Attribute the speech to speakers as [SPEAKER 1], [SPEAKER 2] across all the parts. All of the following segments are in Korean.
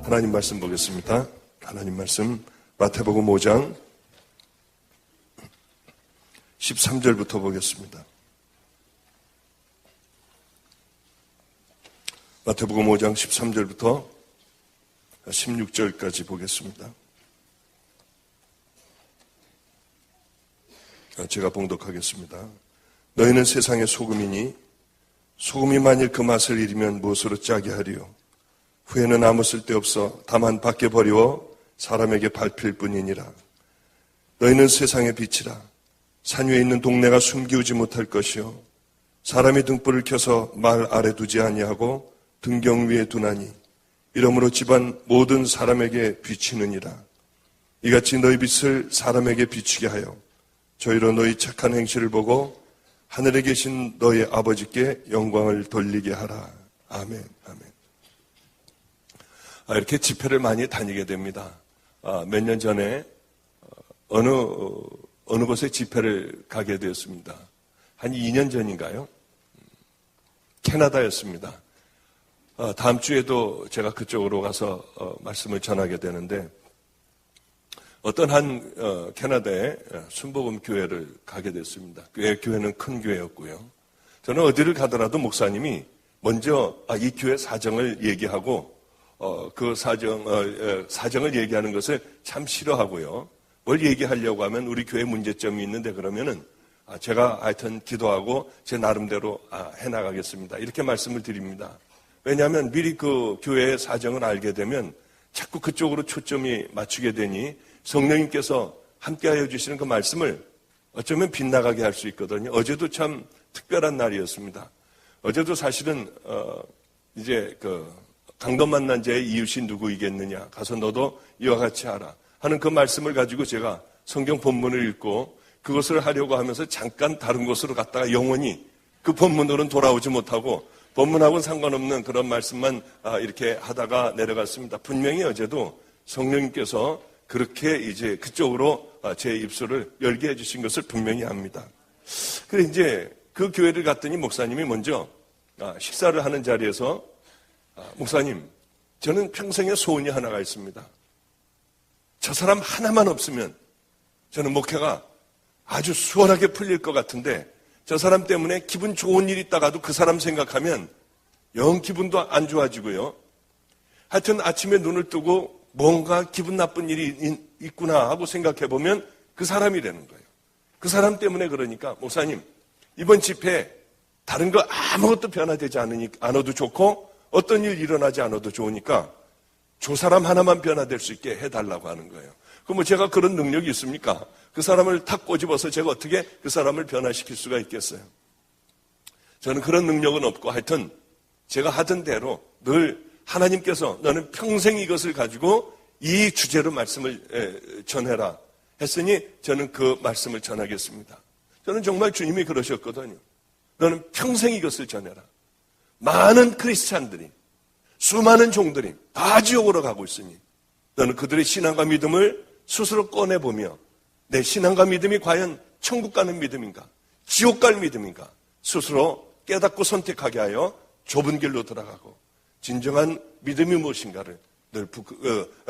[SPEAKER 1] 하나님 말씀 보겠습니다. 하나님 말씀 마태복음 5장 13절부터 보겠습니다. 마태복음 5장 13절부터 16절까지 보겠습니다. 제가 봉독하겠습니다. 너희는 세상의 소금이니 소금이 만일 그 맛을 잃으면 무엇으로 짜게 하리요? 후에는 아무 쓸데없어 다만 밖에 버리워 사람에게 밟힐 뿐이니라. 너희는 세상의 빛이라. 산 위에 있는 동네가 숨기우지 못할 것이요 사람이 등불을 켜서 말 아래 두지 아니하고 등경 위에 두나니 이러므로 집안 모든 사람에게 비치느니라. 이같이 너희 빛을 사람에게 비추게 하여 저희로 너희 착한 행실을 보고 하늘에 계신 너희 아버지께 영광을 돌리게 하라. 아멘. 아멘. 이렇게 집회를 많이 다니게 됩니다. 몇 년 전에 어느 곳에 집회를 가게 되었습니다. 한 2년 전인가요? 캐나다였습니다. 다음 주에도 제가 그쪽으로 가서 말씀을 전하게 되는데 어떤 한 캐나다의 순복음 교회를 가게 됐습니다. 교회는 큰 교회였고요. 저는 어디를 가더라도 목사님이 먼저 이 교회 사정을 얘기하고 그 사정을 얘기하는 것을 참 싫어하고요. 뭘 얘기하려고 하면 우리 교회 문제점이 있는데 그러면은 제가 하여튼 기도하고 제 나름대로 해나가겠습니다. 이렇게 말씀을 드립니다. 왜냐하면 미리 그 교회의 사정을 알게 되면 자꾸 그쪽으로 초점이 맞추게 되니 성령님께서 함께하여 주시는 그 말씀을 어쩌면 빗나가게 할 수 있거든요. 어제도 참 특별한 날이었습니다. 어제도 사실은 이제 강도 만난 자의 이웃이 누구이겠느냐 가서 너도 이와 같이 하라 하는 그 말씀을 가지고 제가 성경 본문을 읽고 그것을 하려고 하면서 잠깐 다른 곳으로 갔다가 영원히 그 본문으로는 돌아오지 못하고 본문하고는 상관없는 그런 말씀만 이렇게 하다가 내려갔습니다. 분명히 어제도 성령님께서 그렇게 이제 그쪽으로 제 입술을 열게 해주신 것을 분명히 압니다. 그래 이제 그 교회를 갔더니 목사님이 먼저 식사를 하는 자리에서 목사님, 저는 평생에 소원이 하나가 있습니다. 저 사람 하나만 없으면 저는 목회가 아주 수월하게 풀릴 것 같은데 저 사람 때문에 기분 좋은 일이 있다가도 그 사람 생각하면 영 기분도 안 좋아지고요. 하여튼 아침에 눈을 뜨고 뭔가 기분 나쁜 일이 있구나 하고 생각해보면 그 사람이라는 거예요. 그 사람 때문에 그러니까 목사님, 이번 집회 다른 거 아무것도 변화되지 않아도 좋고 어떤 일 일어나지 않아도 좋으니까 저 사람 하나만 변화될 수 있게 해달라고 하는 거예요. 그럼 제가 그런 능력이 있습니까? 그 사람을 탁 꼬집어서 제가 어떻게 그 사람을 변화시킬 수가 있겠어요? 저는 그런 능력은 없고 하여튼 제가 하던 대로 늘 하나님께서 너는 평생 이것을 가지고 이 주제로 말씀을 전해라 했으니 저는 그 말씀을 전하겠습니다. 저는 정말 주님이 그러셨거든요. 너는 평생 이것을 전해라. 많은 크리스찬들이 수많은 종들이 다 지옥으로 가고 있으니 너는 그들의 신앙과 믿음을 스스로 꺼내보며 내 신앙과 믿음이 과연 천국 가는 믿음인가 지옥 갈 믿음인가 스스로 깨닫고 선택하게 하여 좁은 길로 들어가고 진정한 믿음이 무엇인가를 늘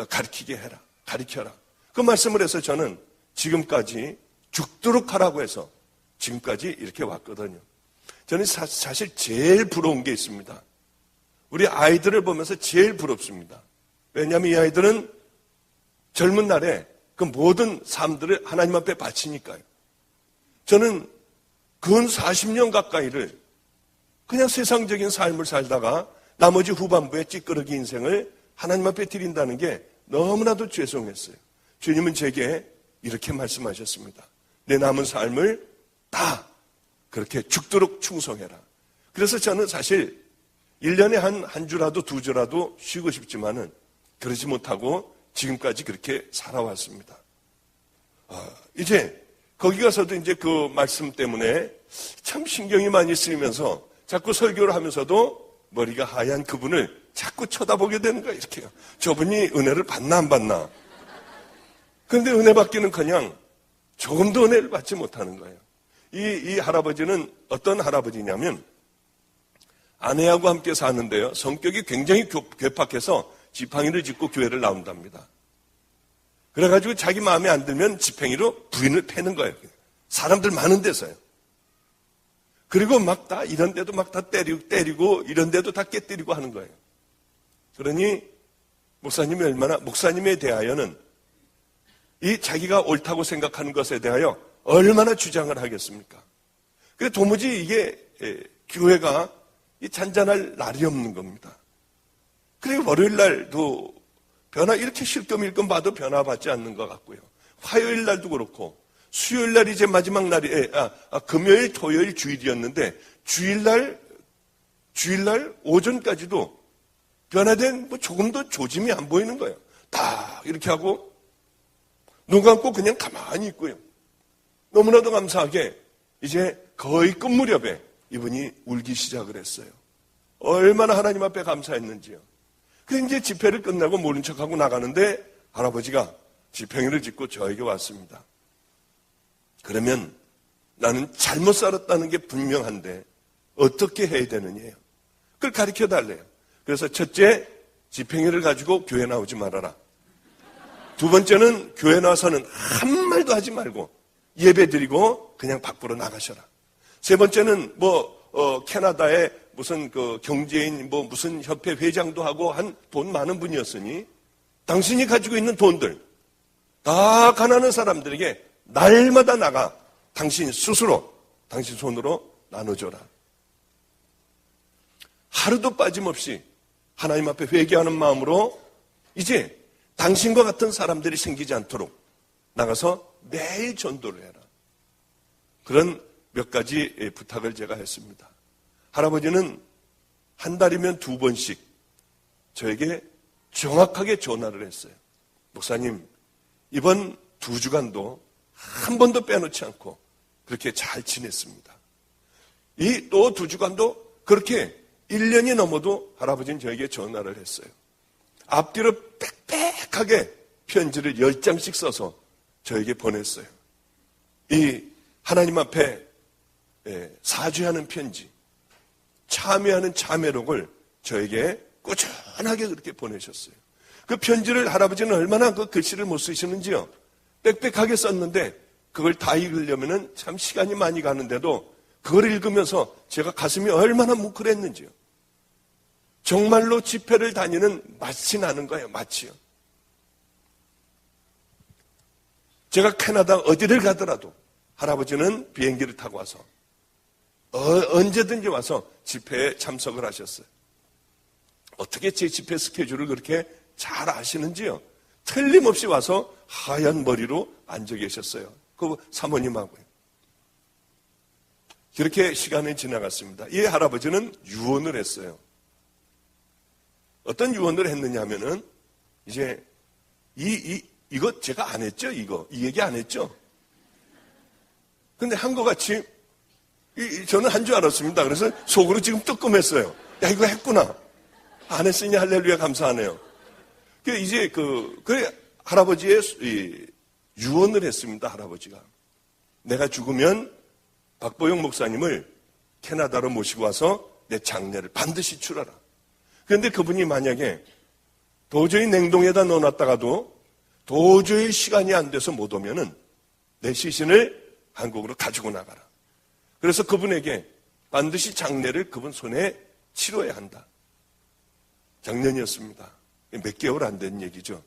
[SPEAKER 1] 가르치게 해라. 가르쳐라. 그 말씀을 해서 저는 지금까지 죽도록 하라고 해서 지금까지 이렇게 왔거든요. 저는 사실 제일 부러운 게 있습니다. 우리 아이들을 보면서 제일 부럽습니다. 왜냐하면 이 아이들은 젊은 날에 그 모든 삶들을 하나님 앞에 바치니까요. 저는 근 40년 가까이를 그냥 세상적인 삶을 살다가 나머지 후반부에 찌끄러기 인생을 하나님 앞에 드린다는 게 너무나도 죄송했어요. 주님은 제게 이렇게 말씀하셨습니다. 내 남은 삶을 다 그렇게 죽도록 충성해라. 그래서 저는 사실 1년에 한 주라도 두 주라도 쉬고 싶지만은 그러지 못하고 지금까지 그렇게 살아왔습니다. 이제 거기 가서도 이제 그 말씀 때문에 참 신경이 많이 쓰이면서 자꾸 설교를 하면서도 머리가 하얀 그분을 자꾸 쳐다보게 되는 거예요. 이렇게요. 저분이 은혜를 받나 안 받나. 그런데 은혜 받기는커녕 조금도 은혜를 받지 못하는 거예요. 이 할아버지는 어떤 할아버지냐면 아내하고 함께 사는데요. 성격이 굉장히 괴팍해서 지팡이를 짚고 교회를 나온답니다. 그래가지고 자기 마음에 안 들면 지팡이로 부인을 패는 거예요. 사람들 많은 데서요. 그리고 막 다 이런 데도 막 다 때리고 이런 데도 다 깨때리고 하는 거예요. 그러니 목사님에 대하여는 이 자기가 옳다고 생각하는 것에 대하여 얼마나 주장을 하겠습니까? 그래 도무지 이게 교회가 잔잔할 날이 없는 겁니다. 그리고 월요일 날도 이렇게 실검일검 봐도 변화받지 않는 것 같고요. 화요일 날도 그렇고 수요일 날 이제 마지막 날이 금요일, 토요일, 주일이었는데 주일날 오전까지도 변화된 조금도 조짐이 안 보이는 거예요. 딱 이렇게 하고 눈 감고 그냥 가만히 있고요. 너무나도 감사하게 이제 거의 끝 무렵에 이분이 울기 시작을 했어요. 얼마나 하나님 앞에 감사했는지요. 그래서 이제 집회를 끝나고 모른 척하고 나가는데 할아버지가 지팡이를 짚고 저에게 왔습니다. 그러면 나는 잘못 살았다는 게 분명한데 어떻게 해야 되느냐요. 그걸 가르쳐 달래요. 그래서 첫째, 지팡이를 가지고 교회 나오지 말아라. 두 번째는 교회 나와서는 한 말도 하지 말고 예배 드리고 그냥 밖으로 나가셔라. 세 번째는 캐나다에 무슨 경제인 무슨 협회 회장도 하고 한 돈 많은 분이었으니 당신이 가지고 있는 돈들 다 가난한 사람들에게 날마다 나가 당신 스스로 당신 손으로 나눠줘라. 하루도 빠짐없이 하나님 앞에 회개하는 마음으로 이제 당신과 같은 사람들이 생기지 않도록 나가서 매일 전도를 해라. 그런 몇 가지 부탁을 제가 했습니다. 할아버지는 한 달이면 2번씩 저에게 정확하게 전화를 했어요. 목사님, 이번 2주간도 한 번도 빼놓지 않고 그렇게 잘 지냈습니다. 이 또 2주간도 그렇게 1년이 넘어도 할아버지는 저에게 전화를 했어요. 앞뒤로 빽빽하게 편지를 10장씩 써서 저에게 보냈어요. 이 하나님 앞에 사죄하는 편지, 참회하는 참회록을 저에게 꾸준하게 그렇게 보내셨어요. 그 편지를 할아버지는 얼마나 그 글씨를 못 쓰시는지요. 빽빽하게 썼는데 그걸 다 읽으려면 참 시간이 많이 가는데도 그걸 읽으면서 제가 가슴이 얼마나 뭉클했는지요. 정말로 집회를 다니는 맛이 나는 거예요. 맛이요. 제가 캐나다 어디를 가더라도 할아버지는 비행기를 타고 와서 언제든지 와서 집회에 참석을 하셨어요. 어떻게 제 집회 스케줄을 그렇게 잘 아시는지요. 틀림없이 와서 하얀 머리로 앉아 계셨어요. 그 사모님하고요. 그렇게 시간이 지나갔습니다. 이 할아버지는 유언을 했어요. 어떤 유언을 했느냐 하면은 이제 이거 제가 안 했죠? 이 얘기 안 했죠? 근데 한 것 같이 저는 한 줄 알았습니다. 그래서 속으로 지금 뜨끔했어요. 야, 이거 했구나. 안 했으니 할렐루야 감사하네요. 이제 할아버지의 유언을 했습니다. 할아버지가. 내가 죽으면 박보영 목사님을 캐나다로 모시고 와서 내 장례를 반드시 치러라. 그런데 그분이 만약에 도저히 냉동에다 넣어놨다가도 도저히 시간이 안 돼서 못 오면은 내 시신을 한국으로 가지고 나가라. 그래서 그분에게 반드시 장례를 그분 손에 치러야 한다. 작년이었습니다. 몇 개월 안 된 얘기죠.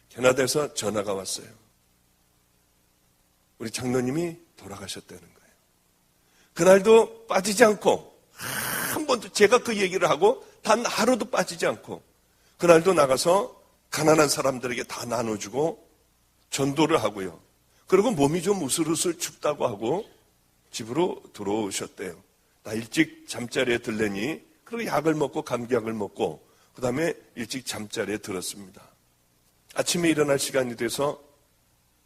[SPEAKER 1] 캐나다에서 전화가 왔어요. 우리 장로님이 돌아가셨다는 거예요. 그날도 빠지지 않고 한 번도 제가 그 얘기를 하고 단 하루도 빠지지 않고 그날도 나가서 가난한 사람들에게 다 나눠주고 전도를 하고요. 그리고 몸이 좀 으슬으슬 춥다고 하고 집으로 들어오셨대요. 나 일찍 잠자리에 들래니 그리고 약을 먹고 감기약을 먹고 그 다음에 일찍 잠자리에 들었습니다. 아침에 일어날 시간이 돼서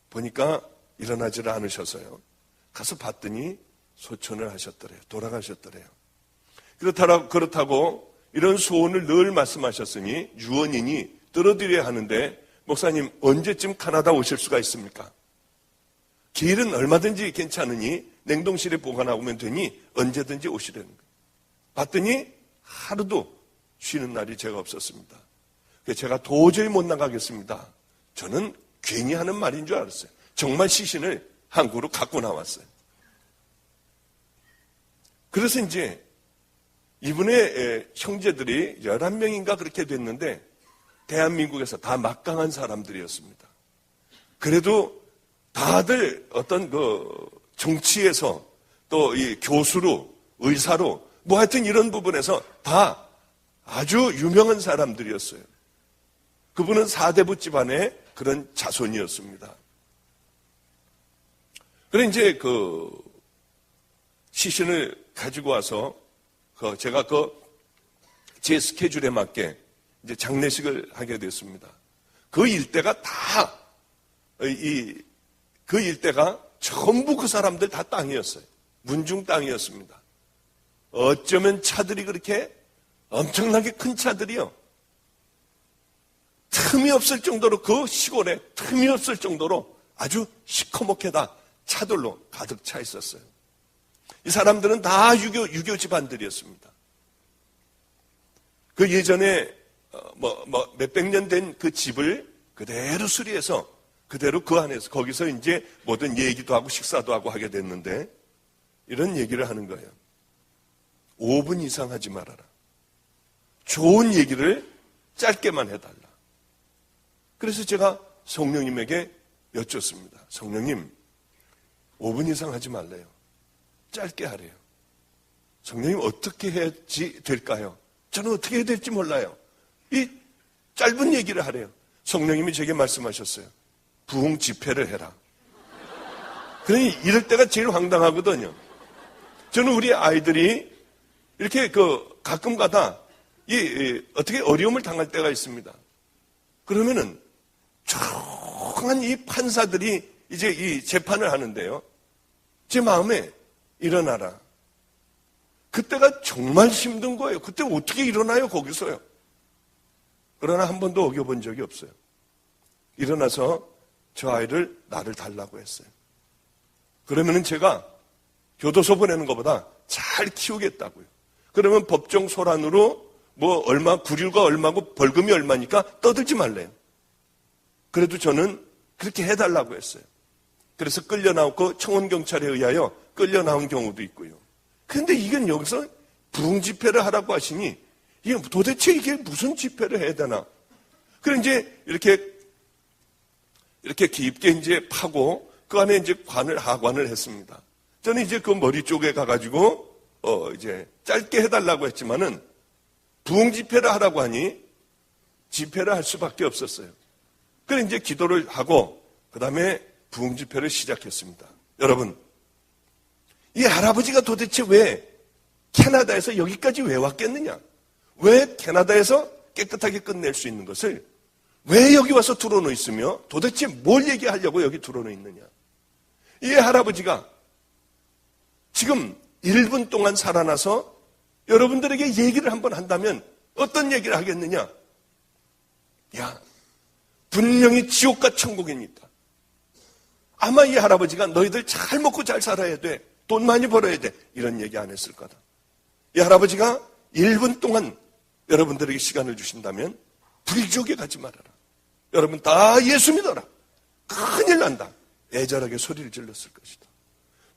[SPEAKER 1] 보니까 일어나지를 않으셔서요. 가서 봤더니 소천을 하셨더래요. 돌아가셨더래요. 그렇다고 이런 소원을 늘 말씀하셨으니 유언이니 떨어뜨려야 하는데 목사님 언제쯤 카나다 오실 수가 있습니까? 길은 얼마든지 괜찮으니 냉동실에 보관하면 되니 언제든지 오시라는 거예요. 봤더니 하루도 쉬는 날이 제가 없었습니다. 그래서 제가 도저히 못 나가겠습니다. 저는 괜히 하는 말인 줄 알았어요. 정말 시신을 한국으로 갖고 나왔어요. 그래서 이제 이분의 형제들이 11명인가 그렇게 됐는데 대한민국에서 다 막강한 사람들이었습니다. 그래도 다들 어떤 정치에서 또 이 교수로 의사로 뭐 하여튼 이런 부분에서 다 아주 유명한 사람들이었어요. 그분은 4대부 집안의 그런 자손이었습니다. 그래 이제 시신을 가지고 와서 제가 제 스케줄에 맞게 이제 장례식을 하게 됐습니다. 그 일대가 그 일대가 전부 그 사람들 다 땅이었어요. 문중 땅이었습니다. 어쩌면 차들이 그렇게 엄청나게 큰 차들이요. 틈이 없을 정도로 그 시골에 틈이 없을 정도로 아주 시커멓게 다 차들로 가득 차 있었어요. 이 사람들은 다 유교 집안들이었습니다. 그 예전에 몇백 년 된 그 집을 그대로 수리해서 그대로 그 안에서 거기서 이제 모든 얘기도 하고 식사도 하고 하게 됐는데 이런 얘기를 하는 거예요. 5분 이상 하지 말아라. 좋은 얘기를 짧게만 해달라. 그래서 제가 성령님에게 여쭙습니다. 성령님, 5분 이상 하지 말래요. 짧게 하래요. 성령님 어떻게 해야지 될까요? 저는 어떻게 해야 될지 몰라요. 이 짧은 얘기를 하래요. 성령님이 제게 말씀하셨어요. 부흥 집회를 해라. 그러니 이럴 때가 제일 황당하거든요. 저는 우리 아이들이 이렇게 가끔 가다 어떻게 어려움을 당할 때가 있습니다. 그러면은 조용한 이 판사들이 이제 이 재판을 하는데요. 제 마음에 일어나라. 그때가 정말 힘든 거예요. 그때 어떻게 일어나요, 거기서요? 그러나 한 번도 어겨본 적이 없어요. 일어나서 저 아이를 나를 달라고 했어요. 그러면은 제가 교도소 보내는 것보다 잘 키우겠다고요. 그러면 법정 소란으로 구류가 얼마고 벌금이 얼마니까 떠들지 말래요. 그래도 저는 그렇게 해달라고 했어요. 그래서 끌려나오고 청원경찰에 의하여 끌려나온 경우도 있고요. 그런데 이건 여기서 부흥 집회를 하라고 하시니 도대체 이게 무슨 집회를 해야 되나? 그래 이제 이렇게 깊게 이제 파고 그 안에 이제 하관을 했습니다. 저는 이제 그 머리 쪽에 가가지고 이제 짧게 해달라고 했지만은 부흥 집회를 하라고 하니 집회를 할 수밖에 없었어요. 그래 이제 기도를 하고 그 다음에 부흥 집회를 시작했습니다. 여러분, 이 할아버지가 도대체 왜 캐나다에서 여기까지 왜 왔겠느냐? 왜 캐나다에서 깨끗하게 끝낼 수 있는 것을 왜 여기 와서 들어놓 있으며 도대체 뭘 얘기하려고 여기 들어놓 있느냐? 이 할아버지가 지금 1분 동안 살아나서 여러분들에게 얘기를 한번 한다면 어떤 얘기를 하겠느냐? 야, 분명히 지옥과 천국이 있다. 아마 이 할아버지가 너희들 잘 먹고 잘 살아야 돼. 돈 많이 벌어야 돼. 이런 얘기 안 했을 거다. 이 할아버지가 1분 동안 여러분들에게 시간을 주신다면 불지옥에 가지 말아라. 여러분 다 예수 믿어라. 큰일 난다. 애절하게 소리를 질렀을 것이다.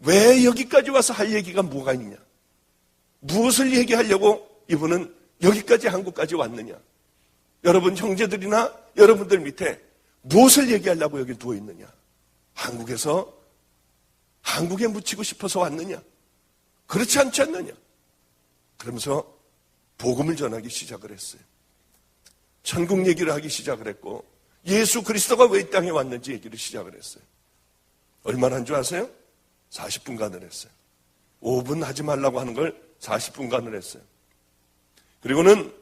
[SPEAKER 1] 왜 여기까지 와서 할 얘기가 뭐가 있냐? 무엇을 얘기하려고 이분은 여기까지 한국까지 왔느냐? 여러분 형제들이나 여러분들 밑에 무엇을 얘기하려고 여기 누워 있느냐? 한국에 묻히고 싶어서 왔느냐? 그렇지 않지 않느냐? 그러면서 복음을 전하기 시작을 했어요. 천국 얘기를 하기 시작을 했고 예수 그리스도가 왜 이 땅에 왔는지 얘기를 시작을 했어요. 얼마나 한 줄 아세요? 40분간을 했어요. 5분 하지 말라고 하는 걸 40분간을 했어요. 그리고는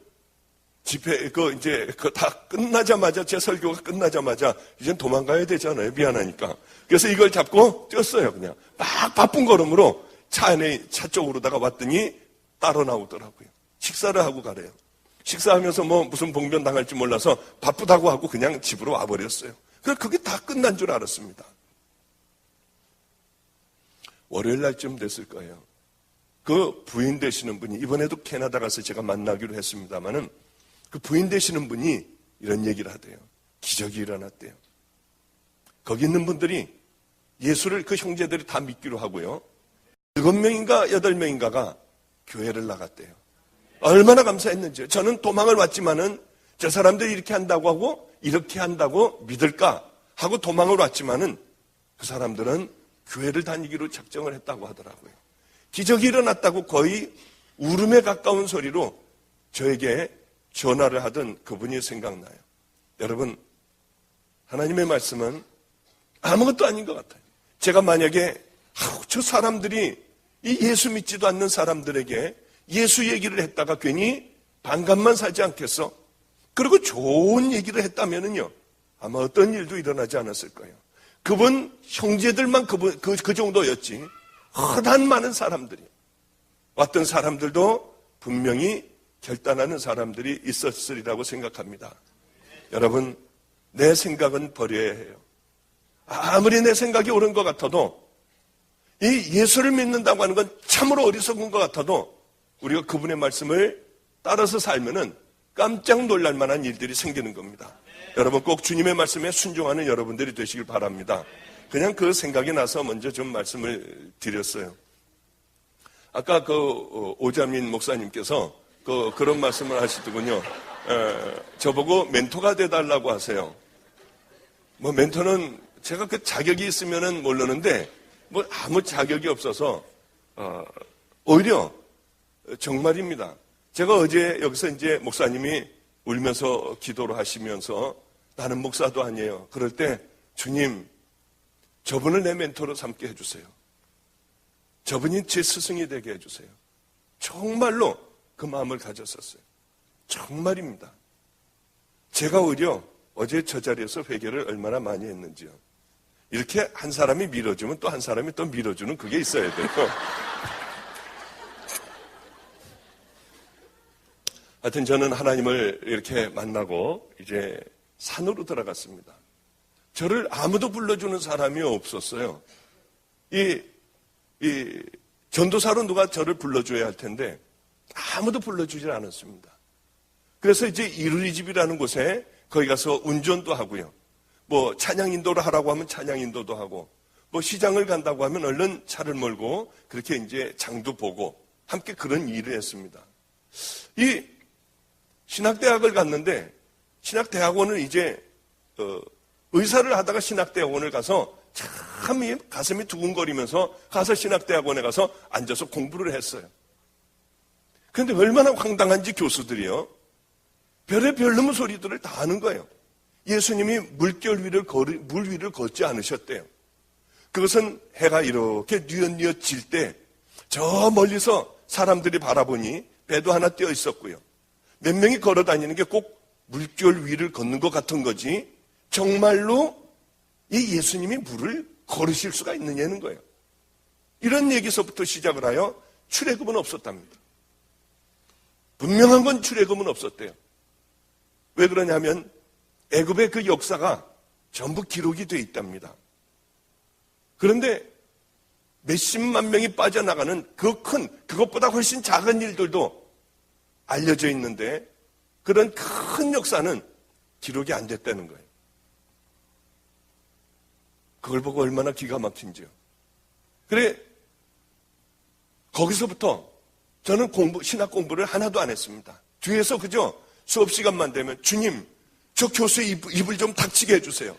[SPEAKER 1] 집회, 다 끝나자마자, 제 설교가 끝나자마자, 이젠 도망가야 되잖아요. 미안하니까. 그래서 이걸 잡고 뛰었어요, 그냥. 막 바쁜 걸음으로 차 쪽으로다가 왔더니, 따로 나오더라고요. 식사를 하고 가래요. 식사하면서 무슨 봉변 당할지 몰라서 바쁘다고 하고 그냥 집으로 와버렸어요. 그래서 그게 다 끝난 줄 알았습니다. 월요일 날쯤 됐을 거예요. 그 부인 되시는 분이, 이번에도 캐나다 가서 제가 만나기로 했습니다마는, 그 부인 되시는 분이 이런 얘기를 하대요. 기적이 일어났대요. 거기 있는 분들이 예수를, 그 형제들이 다 믿기로 하고요, 7명인가 8명인가가 교회를 나갔대요. 얼마나 감사했는지요. 저는 도망을 왔지만은 저 사람들이 이렇게 한다고 하고 이렇게 한다고 믿을까 하고 도망을 왔지만은 그 사람들은 교회를 다니기로 작정을 했다고 하더라고요. 기적이 일어났다고 거의 울음에 가까운 소리로 저에게 전화를 하던 그분이 생각나요. 여러분, 하나님의 말씀은 아무것도 아닌 것 같아요. 제가 만약에 저 사람들이, 이 예수 믿지도 않는 사람들에게 예수 얘기를 했다가 괜히 반감만 사지 않겠어? 그리고 좋은 얘기를 했다면은요, 아마 어떤 일도 일어나지 않았을 거예요. 그분 형제들만 그 정도였지, 흔한 많은 사람들이, 왔던 사람들도 분명히 결단하는 사람들이 있었으리라고 생각합니다. 여러분, 내 생각은 버려야 해요. 아무리 내 생각이 옳은 것 같아도, 이 예수를 믿는다고 하는 건 참으로 어리석은 것 같아도 우리가 그분의 말씀을 따라서 살면은 깜짝 놀랄 만한 일들이 생기는 겁니다. 여러분, 꼭 주님의 말씀에 순종하는 여러분들이 되시길 바랍니다. 그냥 그 생각이 나서 먼저 좀 말씀을 드렸어요. 아까 오자민 목사님께서 그런 말씀을 하시더군요. 저보고 멘토가 돼달라고 하세요. 멘토는 제가 그 자격이 있으면은 모르는데 아무 자격이 없어서 오히려 정말입니다. 제가 어제 여기서 이제 목사님이 울면서 기도를 하시면서 나는 목사도 아니에요. 그럴 때 주님, 저분을 내 멘토로 삼게 해주세요. 저분이 제 스승이 되게 해주세요. 정말로 그 마음을 가졌었어요. 정말입니다. 제가 오히려 어제 저 자리에서 회개를 얼마나 많이 했는지요. 이렇게 한 사람이 밀어주면 또 한 사람이 또 밀어주는 그게 있어야 돼요. 하여튼 저는 하나님을 이렇게 만나고 이제 산으로 들어갔습니다. 저를 아무도 불러주는 사람이 없었어요. 이 전도사로 누가 저를 불러줘야 할 텐데 아무도 불러주질 않았습니다. 그래서 이제 이루리집이라는 곳에 거기 가서 운전도 하고요. 찬양 인도를 하라고 하면 찬양 인도도 하고, 시장을 간다고 하면 얼른 차를 몰고 그렇게 이제 장도 보고 함께 그런 일을 했습니다. 이 신학대학을 갔는데, 신학대학원을 이제 의사를 하다가 신학대학원을 가서 참 가슴이 두근거리면서 가서 신학대학원에 가서 앉아서 공부를 했어요. 그런데 얼마나 황당한지 교수들이요, 별의별 놈의 소리들을 다 하는 거예요. 예수님이 물 위를 걷지 않으셨대요. 그것은 해가 이렇게 뉘엿뉘엿 질 때 저 멀리서 사람들이 바라보니 배도 하나 띄어 있었고요. 몇 명이 걸어 다니는 게 꼭 물결 위를 걷는 것 같은 거지 정말로 이 예수님이 물을 걸으실 수가 있느냐는 거예요. 이런 얘기서부터 시작을 하여 출애굽은 없었답니다. 분명한 건 출애굽은 없었대요. 왜 그러냐면 애굽의 그 역사가 전부 기록이 돼 있답니다. 그런데 몇십만 명이 빠져나가는 그것보다 훨씬 작은 일들도 알려져 있는데 그런 큰 역사는 기록이 안 됐다는 거예요. 그걸 보고 얼마나 기가 막힌지요. 그래, 거기서부터 저는 신학 공부를 하나도 안 했습니다. 뒤에서 그저 수업 시간만 되면 주님, 저 교수의 입을 좀 닥치게 해주세요.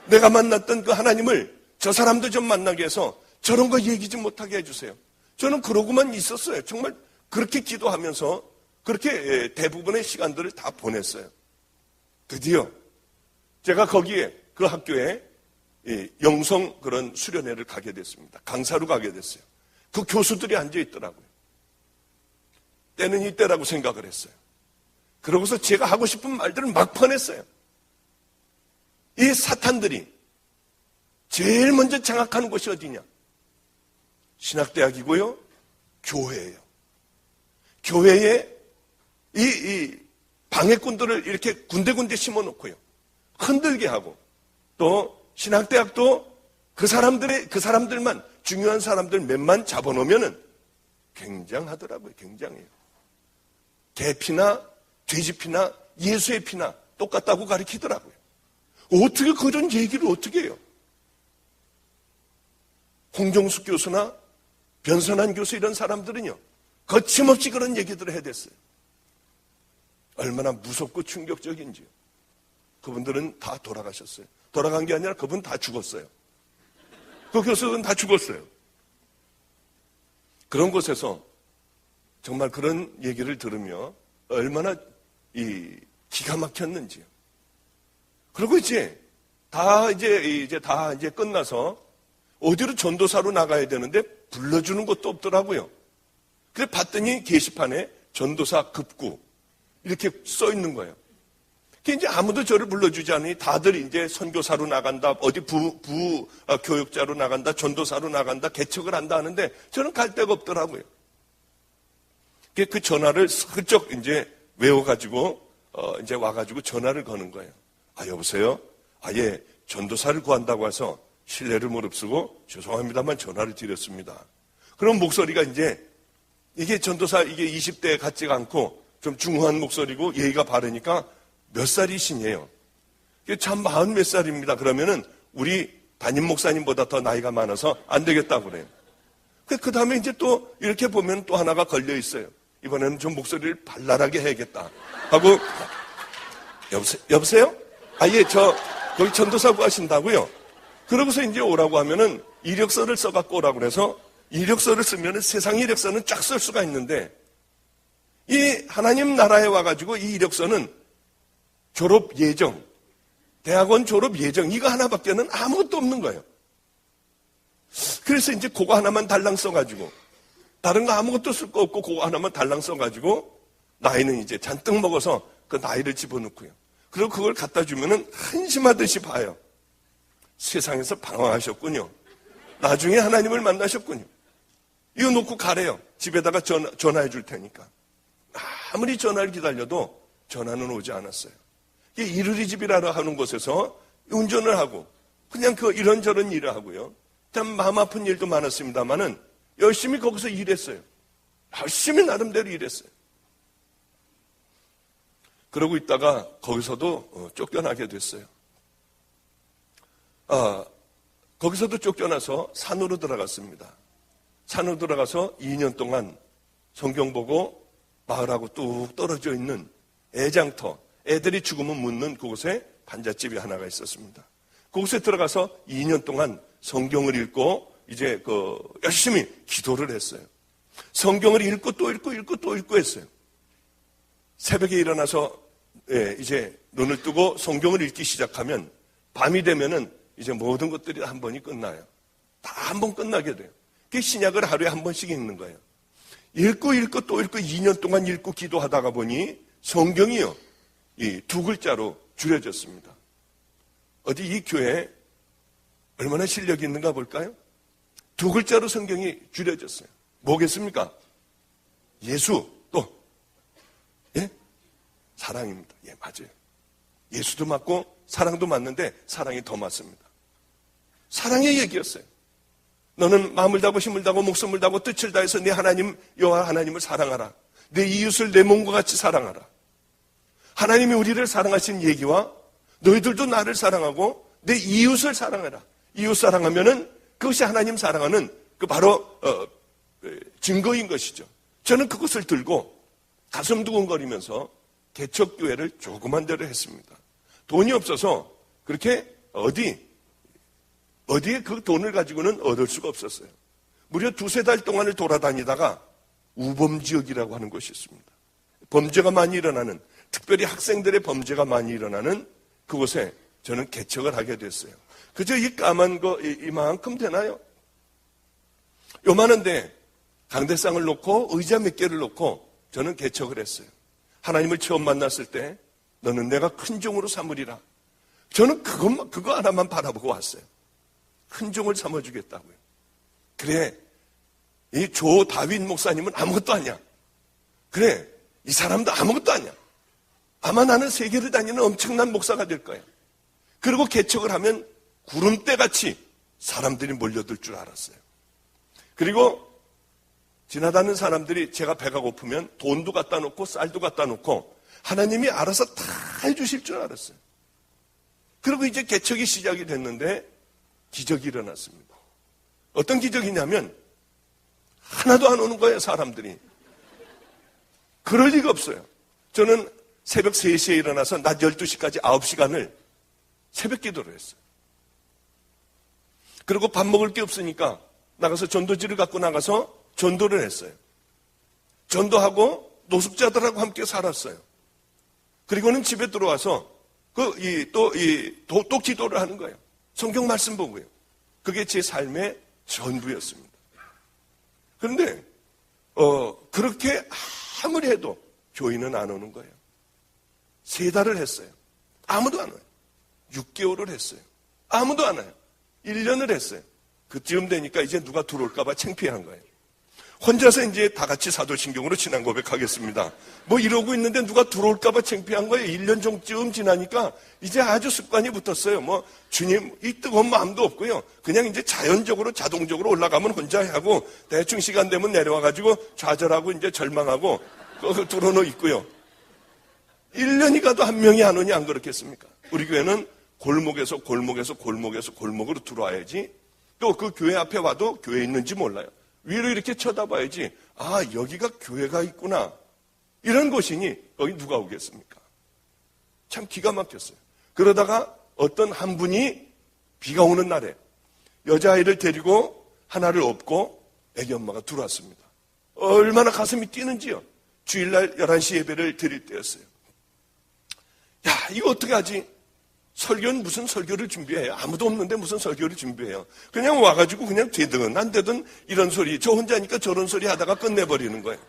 [SPEAKER 1] 내가 만났던 그 하나님을 저 사람도 좀 만나게 해서 저런 거 얘기 좀 못하게 해주세요. 저는 그러고만 있었어요. 정말 그렇게 기도하면서 그렇게 대부분의 시간들을 다 보냈어요. 드디어 제가 거기에 그 학교에 영성 그런 수련회를 가게 됐습니다. 강사로 가게 됐어요. 그 교수들이 앉아 있더라고요. 때는 이때라고 생각을 했어요. 그러고서 제가 하고 싶은 말들을 막 퍼냈어요. 이 사탄들이 제일 먼저 장악하는 곳이 어디냐? 신학대학이고요, 교회예요. 교회에 이 방해꾼들을 이렇게 군데군데 심어놓고요. 흔들게 하고, 또 신학대학도 그 사람들만, 중요한 사람들 몇만 잡아놓으면은 굉장하더라고요. 굉장해요. 개피나 돼지피나 예수의 피나 똑같다고 가르치더라고요. 어떻게 그런 얘기를 어떻게 해요? 홍정숙 교수나 변선한 교수 이런 사람들은요, 거침없이 그런 얘기들을 해댔어요. 얼마나 무섭고 충격적인지요. 그분들은 다 돌아가셨어요. 돌아간 게 아니라 그분 다 죽었어요. 그 교수는 다 죽었어요. 그런 곳에서 정말 그런 얘기를 들으며 얼마나 기가 막혔는지요. 그리고 이제 다 끝나서 어디로 전도사로 나가야 되는데 불러주는 것도 없더라고요. 그래서 봤더니 게시판에 전도사 급구 이렇게 써 있는 거예요. 이제 아무도 저를 불러주지 않으니 다들 이제 선교사로 나간다, 어디 교육자로 나간다, 전도사로 나간다, 개척을 한다 하는데 저는 갈 데가 없더라고요. 그 전화를 슬쩍 이제 외워가지고, 이제 와가지고 전화를 거는 거예요. 아, 여보세요? 예, 전도사를 구한다고 해서 신뢰를 무릅쓰고 죄송합니다만 전화를 드렸습니다. 그럼 목소리가 이게 전도사, 이게 20대에 같지가 않고 좀 중후한 목소리고 예의가 바르니까 몇 살이시냐요? 참 40 몇 살입니다. 그러면은 우리 담임 목사님보다 더 나이가 많아서 안 되겠다고 그래요. 그 다음에 이제 또 이렇게 보면 또 하나가 걸려 있어요. 이번에는 좀 목소리를 발랄하게 해야겠다 하고, 여보세요? 예, 거기 전도사 구하신다고요? 그러고서 이제 오라고 하면은 이력서를 써갖고 오라고 그래서 이력서를 쓰면은 세상 이력서는 쫙 쓸 수가 있는데 이 하나님 나라에 와가지고 이 이력서는 졸업 예정, 대학원 졸업 예정, 이거 하나밖에는 아무것도 없는 거예요. 그래서 이제 그거 하나만 달랑 써가지고, 다른 거 아무것도 쓸 거 없고 그거 하나만 달랑 써가지고, 나이는 이제 잔뜩 먹어서 그 나이를 집어넣고요. 그리고 그걸 갖다 주면은 한심하듯이 봐요. 세상에서 방황하셨군요. 나중에 하나님을 만나셨군요. 이거 놓고 가래요. 집에다가 전화해 줄 테니까. 아무리 전화를 기다려도 전화는 오지 않았어요. 이르리 집이라고 하는 곳에서 운전을 하고 그냥 이런저런 일을 하고요. 참 마음 아픈 일도 많았습니다만은 열심히 거기서 일했어요. 열심히 나름대로 일했어요. 그러고 있다가 거기서도 쫓겨나게 됐어요. 거기서도 쫓겨나서 산으로 들어갔습니다. 산으로 들어가서 2년 동안 성경 보고 마을하고 뚝 떨어져 있는 애장터, 애들이 죽으면 묻는 그곳에 반잣집이 하나가 있었습니다. 그곳에 들어가서 2년 동안 성경을 읽고 이제 열심히 기도를 했어요. 성경을 읽고 또 읽고 읽고 또 읽고 했어요. 새벽에 일어나서 이제 눈을 뜨고 성경을 읽기 시작하면 밤이 되면은 이제 모든 것들이 한 번이 끝나요. 다 한 번 끝나게 돼요. 그 신약을 하루에 한 번씩 읽는 거예요. 읽고 읽고 또 읽고 2년 동안 읽고 기도하다가 보니 성경이요, 이 2글자로 줄여졌습니다. 어디 이 교회에 얼마나 실력이 있는가 볼까요? 2글자로 성경이 줄여졌어요. 뭐겠습니까? 예수, 또 사랑입니다. 맞아요. 예수도 맞고 사랑도 맞는데 사랑이 더 맞습니다. 사랑의 얘기였어요. 너는 마음을 다하고 힘을 다하고 목숨을 다하고 뜻을 다해서 내 하나님 여호와 하나님을 사랑하라. 내 이웃을 내 몸과 같이 사랑하라. 하나님이 우리를 사랑하신 얘기와 너희들도 나를 사랑하고 내 이웃을 사랑하라. 이웃 사랑하면은 그것이 하나님 사랑하는 바로 증거인 것이죠. 저는 그것을 들고 가슴 두근거리면서 개척교회를 조그만 데로 했습니다. 돈이 없어서 그렇게 어디에 그 돈을 가지고는 얻을 수가 없었어요. 무려 2-3달 동안을 돌아다니다가 우범지역이라고 하는 곳이 있습니다. 범죄가 많이 일어나는, 특별히 학생들의 범죄가 많이 일어나는 그곳에 저는 개척을 하게 됐어요. 그저 이 까만 거 이만큼 되나요? 요만한데 강대상을 놓고 의자 몇 개를 놓고 저는 개척을 했어요. 하나님을 처음 만났을 때 너는 내가 큰 종으로 삼으리라. 저는 그거 하나만 바라보고 왔어요. 큰 종을 삼아주겠다고요. 그래, 이 조 다윗 목사님은 아무것도 아니야. 그래, 이 사람도 아무것도 아니야. 아마 나는 세계를 다니는 엄청난 목사가 될 거야. 그리고 개척을 하면 구름대같이 사람들이 몰려들 줄 알았어요. 그리고 지나다니는 사람들이 제가 배가 고프면 돈도 갖다 놓고 쌀도 갖다 놓고 하나님이 알아서 다 해주실 줄 알았어요. 그리고 이제 개척이 시작이 됐는데 기적이 일어났습니다. 어떤 기적이냐면 하나도 안 오는 거예요, 사람들이. 그럴 리가 없어요. 저는 새벽 3시에 일어나서 낮 12시까지 9시간을 새벽 기도를 했어요. 그리고 밥 먹을 게 없으니까 나가서 전도지를 갖고 나가서 전도를 했어요. 전도하고 노숙자들하고 함께 살았어요. 그리고는 집에 들어와서 또 기도를 하는 거예요. 성경 말씀 보고요. 그게 제 삶의 전부였습니다. 그런데 그렇게 아무리 해도 교인은 안 오는 거예요. 3달을 했어요. 아무도 안 와요. 6개월을 했어요. 아무도 안 와요. 1년을 했어요. 그쯤 되니까 이제 누가 들어올까 봐 창피한 거예요. 혼자서 이제 다 같이 사도신경으로 신앙 고백하겠습니다. 뭐 이러고 있는데 누가 들어올까 봐 창피한 거예요. 1년 정도쯤 지나니까 이제 아주 습관이 붙었어요. 뭐 주님 이 뜨거운 마음도 없고요. 그냥 이제 자연적으로 자동적으로 올라가면 혼자 하고 대충 시간 되면 내려와가지고 좌절하고 이제 절망하고 들어놓 있고요. 1년이 가도 한 명이 안 오니 안 그렇겠습니까? 우리 교회는 골목에서 골목으로 들어와야지. 또 그 교회 앞에 와도 교회 있는지 몰라요. 위로 이렇게 쳐다봐야지. 아, 여기가 교회가 있구나. 이런 곳이니 여기 누가 오겠습니까? 참 기가 막혔어요. 그러다가 어떤 한 분이 비가 오는 날에 여자아이를 데리고 하나를 업고 애기 엄마가 들어왔습니다. 얼마나 가슴이 뛰는지요. 주일날 11시 예배를 드릴 때였어요. 야, 이거 어떻게 하지? 설교는 무슨 설교를 준비해요? 아무도 없는데 무슨 설교를 준비해요? 그냥 와가지고 그냥 되든 안 되든 이런 소리, 저 혼자니까 저런 소리 하다가 끝내버리는 거예요.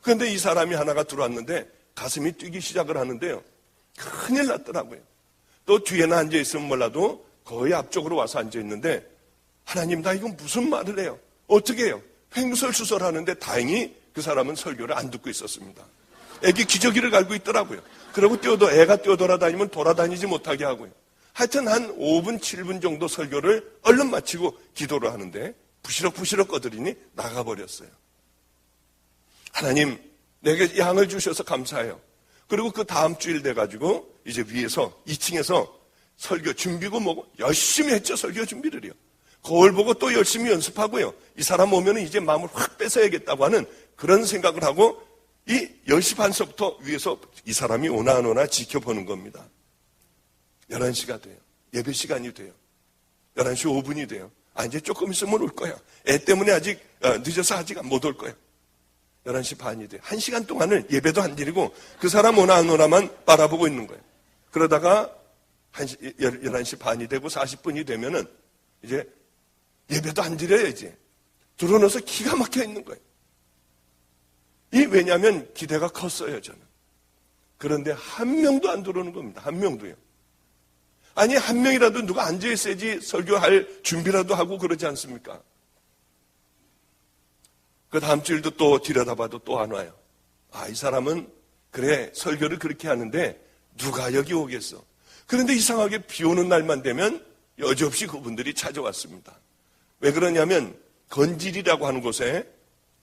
[SPEAKER 1] 그런데 이 사람이 하나가 들어왔는데 가슴이 뛰기 시작을 하는데요. 큰일 났더라고요. 또 뒤에는 앉아있으면 몰라도 거의 앞쪽으로 와서 앉아있는데 하나님, 나 이건 무슨 말을 해요? 어떻게 해요? 횡설수설하는데 다행히 그 사람은 설교를 안 듣고 있었습니다. 애기 기저귀를 갈고 있더라고요. 그리고 애가 뛰어돌아다니면 돌아다니지 못하게 하고요. 하여튼 한 5분, 7분 정도 설교를 얼른 마치고 기도를 하는데 부시럭부시럭 꺼드리니 나가버렸어요. 하나님, 내게 양을 주셔서 감사해요. 그리고 그 다음 주일 돼가지고 이제 위에서 2층에서 설교 준비고 뭐고 열심히 했죠. 설교 준비를요. 거울 보고 또 열심히 연습하고요. 이 사람 오면 이제 마음을 확 뺏어야겠다고 하는 그런 생각을 하고 이 10시 반서부터 위에서 이 사람이 오나 안 오나 지켜보는 겁니다. 11시가 돼요. 예배 시간이 돼요. 11시 5분이 돼요. 아, 이제 조금 있으면 올 거야. 애 때문에 아직 늦어서 아직 못 올 거야. 11시 반이 돼요. 1시간 동안을 예배도 안 드리고 그 사람 오나 안 오나만 바라보고 있는 거예요. 그러다가 11시 반이 되고 40분이 되면은 이제 예배도 안 드려야지. 들어넣어서 기가 막혀 있는 거예요. 왜냐하면 기대가 컸어요, 저는. 그런데 한 명도 안 들어오는 겁니다. 한 명도요. 아니, 한 명이라도 누가 앉아있어야지 설교할 준비라도 하고 그러지 않습니까? 그 다음 주일도 또 들여다봐도 또 안 와요. 아, 이 사람은 그래, 설교를 그렇게 하는데 누가 여기 오겠어. 그런데 이상하게 비 오는 날만 되면 여지없이 그분들이 찾아왔습니다. 왜 그러냐면 건질이라고 하는 곳에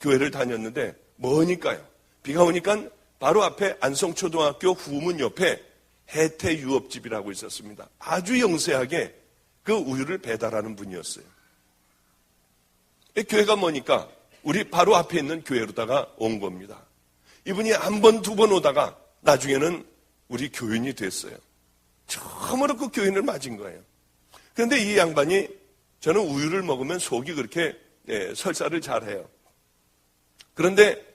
[SPEAKER 1] 교회를 다녔는데 뭐니까요? 비가 오니까 바로 앞에 안성초등학교 후문 옆에 혜태유업집이라고 있었습니다. 아주 영세하게 그 우유를 배달하는 분이었어요. 교회가 뭐니까 우리 바로 앞에 있는 교회로다가 온 겁니다. 이분이 한 번, 두 번 오다가 나중에는 우리 교인이 됐어요. 처음으로 그 교인을 맞은 거예요. 그런데 이 양반이 저는 우유를 먹으면 속이 그렇게 설사를 잘해요. 그런데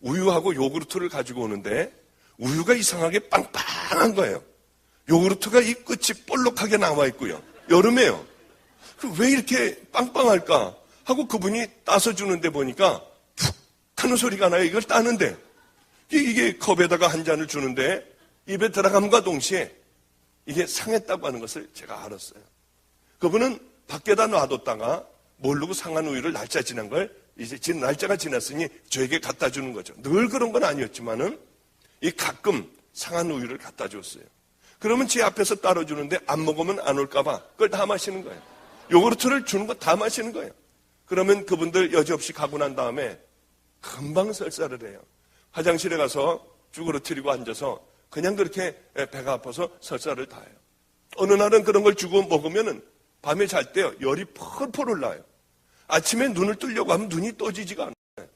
[SPEAKER 1] 우유하고 요구르트를 가지고 오는데 우유가 이상하게 빵빵한 거예요. 요구르트가 이 끝이 볼록하게 나와 있고요. 여름에요. 왜 이렇게 빵빵할까 하고 그분이 따서 주는데 보니까 푹 하는 소리가 나요. 이걸 따는데 이게 컵에다가 한 잔을 주는데 입에 들어감과 동시에 이게 상했다고 하는 것을 제가 알았어요. 그분은 밖에다 놔뒀다가 모르고 상한 우유를 날짜 지난 걸 이제 날짜가 지났으니 저에게 갖다 주는 거죠. 늘 그런 건 아니었지만은 이 가끔 상한 우유를 갖다 줬어요. 그러면 제 앞에서 따로 주는데 안 먹으면 안 올까봐 그걸 다 마시는 거예요. 요구르트를 주는 거 다 마시는 거예요. 그러면 그분들 여지없이 가고 난 다음에 금방 설사를 해요. 화장실에 가서 쭈그러뜨리고 앉아서 그냥 그렇게 배가 아파서 설사를 다 해요. 어느 날은 그런 걸 주고 먹으면은 밤에 잘 때요 열이 펄펄 올라요. 아침에 눈을 뜨려고 하면 눈이 떠지지가 않아요.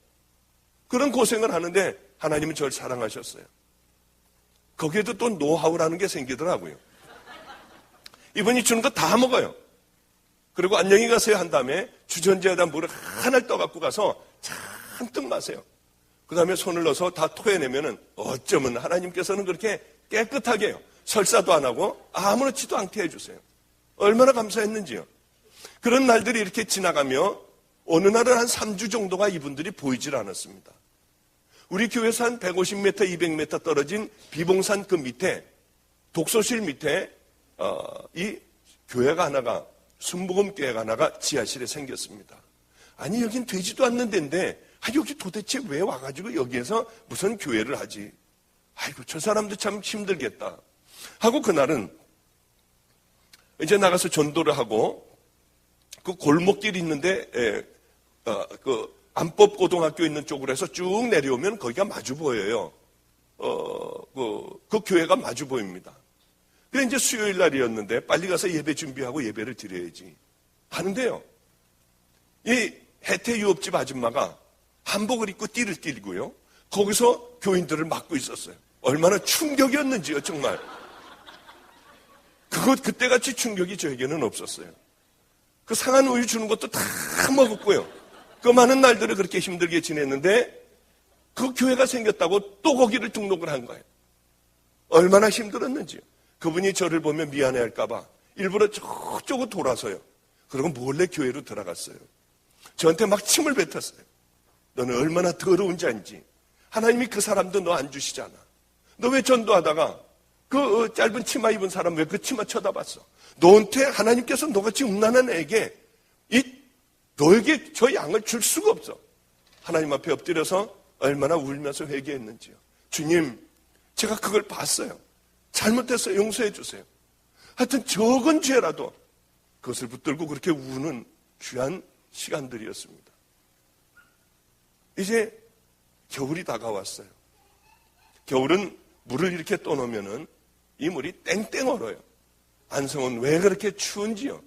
[SPEAKER 1] 그런 고생을 하는데 하나님은 저를 사랑하셨어요. 거기에도 또 노하우라는 게 생기더라고요. 이분이 주는 거 다 먹어요. 그리고 안녕히 가세요 한 다음에 주전자에다 물을 하나를 떠갖고 가서 잔뜩 마세요. 그 다음에 손을 넣어서 다 토해내면은 어쩌면 하나님께서는 그렇게 깨끗하게 해요. 설사도 안 하고 아무렇지도 않게 해주세요. 얼마나 감사했는지요. 그런 날들이 이렇게 지나가며 어느 날은 한 3주 정도가 이분들이 보이질 않았습니다. 우리 교회에서 한 150m, 200m 떨어진 비봉산 그 밑에 독서실 밑에 이 교회가 하나가 순복음 교회가 하나가 지하실에 생겼습니다. 아니 여긴 되지도 않는 데인데 여기 도대체 왜 와가지고 여기에서 무슨 교회를 하지? 아이고 저 사람도 참 힘들겠다 하고 그날은 이제 나가서 전도를 하고 그 골목길이 있는데 그 안법고등학교 있는 쪽으로 해서 쭉 내려오면 거기가 마주 보여요. 그 교회가 마주 보입니다. 그래 이제 수요일 날이었는데 빨리 가서 예배 준비하고 예배를 드려야지 하는데요. 이 혜태 유업집 아줌마가 한복을 입고 띠를 띠고요. 거기서 교인들을 막고 있었어요. 얼마나 충격이었는지요, 정말. 그때같이 충격이 저에게는 없었어요. 그 상한 우유 주는 것도 다 먹었고요. 그 많은 날들을 그렇게 힘들게 지냈는데 그 교회가 생겼다고 또 거기를 등록을 한 거예요. 얼마나 힘들었는지요. 그분이 저를 보면 미안해할까봐 일부러 저쪽으로 돌아서요. 그리고 몰래 교회로 들어갔어요. 저한테 막 침을 뱉었어요. 너는 얼마나 더러운 자인지. 하나님이 그 사람도 너 안 주시잖아. 너 왜 전도하다가 그 짧은 치마 입은 사람 왜 그 치마 쳐다봤어? 너한테 하나님께서 너같이 음란한 애에게 너에게 저 양을 줄 수가 없어. 하나님 앞에 엎드려서 얼마나 울면서 회개했는지요. 주님, 제가 그걸 봤어요. 잘못했어요. 용서해 주세요. 하여튼 적은 죄라도 그것을 붙들고 그렇게 우는 귀한 시간들이었습니다. 이제 겨울이 다가왔어요. 겨울은 물을 이렇게 떠놓으면은 이 물이 땡땡 얼어요. 안성은 왜 그렇게 추운지요?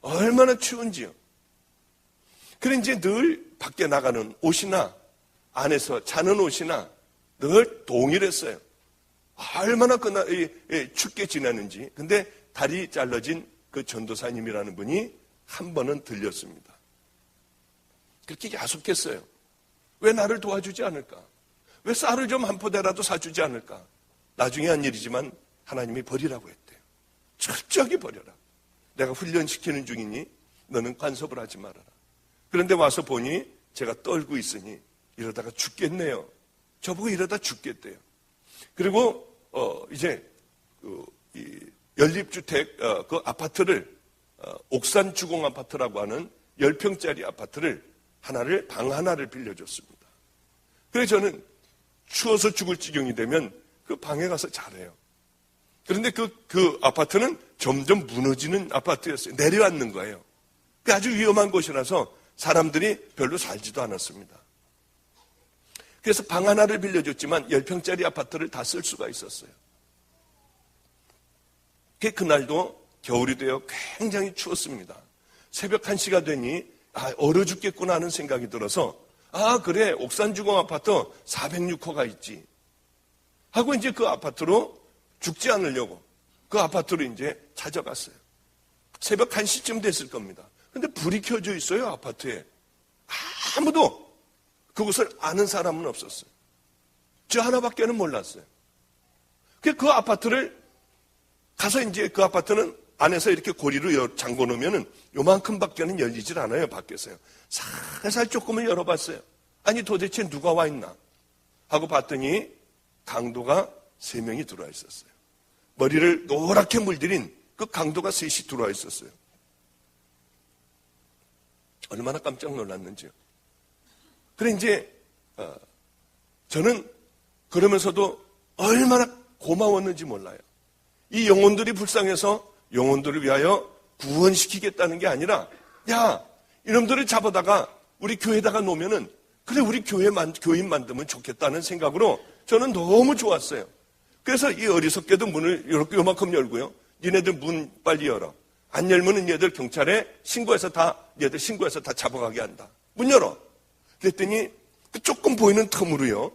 [SPEAKER 1] 얼마나 추운지요? 그래 이제 늘 밖에 나가는 옷이나 안에서 자는 옷이나 늘 동일했어요. 얼마나 춥게 지내는지. 근데 다리 잘라진 그 전도사님이라는 분이 한 번은 들렸습니다. 그렇게 야속했어요. 왜 나를 도와주지 않을까? 왜 쌀을 좀 한 포대라도 사주지 않을까? 나중에 한 일이지만 하나님이 버리라고 했대요. 철저하게 버려라. 내가 훈련시키는 중이니 너는 간섭을 하지 말아라. 그런데 와서 보니 제가 떨고 있으니 이러다가 죽겠네요. 저보고 이러다 죽겠대요. 그리고 이제 이 연립주택 그 아파트를 옥산 주공 아파트라고 하는 10평짜리 아파트를 방 하나를 빌려줬습니다. 그래서 저는 추워서 죽을 지경이 되면 그 방에 가서 자래요. 그런데 그 아파트는 점점 무너지는 아파트였어요. 내려앉는 거예요. 아주 위험한 곳이라서 사람들이 별로 살지도 않았습니다. 그래서 방 하나를 빌려줬지만 10평짜리 아파트를 다 쓸 수가 있었어요. 그날도 겨울이 되어 굉장히 추웠습니다. 새벽 1시가 되니 얼어 죽겠구나 하는 생각이 들어서 그래 옥산주공 아파트 406호가 있지 하고 이제 그 아파트로 죽지 않으려고 그 아파트로 이제 찾아갔어요. 새벽 1시쯤 됐을 겁니다. 근데 불이 켜져 있어요, 아파트에. 아무도 그것을 아는 사람은 없었어요. 저 하나밖에는 몰랐어요. 그 아파트를 가서 이제 그 아파트는 안에서 이렇게 고리로 잠궈 놓으면은 요만큼 밖에는 열리질 않아요, 밖에서요. 살살 조금은 열어봤어요. 아니 도대체 누가 와 있나 하고 봤더니 강도가 3명이 들어와 있었어요. 머리를 노랗게 물들인 그 강도가 3이 들어와 있었어요. 얼마나 깜짝 놀랐는지요. 그래 이제 저는 그러면서도 얼마나 고마웠는지 몰라요. 이 영혼들이 불쌍해서 영혼들을 위하여 구원시키겠다는 게 아니라, 야, 이놈들을 잡아다가 우리 교회에다가 놓으면은, 그래, 우리 교인 만들면 좋겠다는 생각으로 저는 너무 좋았어요. 그래서 이 어리석게도 문을 이렇게 요만큼 열고요. 니네들 문 빨리 열어. 안 열면은 얘들 경찰에 얘들 신고해서 다 잡아가게 한다. 문 열어. 그랬더니 그 조금 보이는 틈으로요.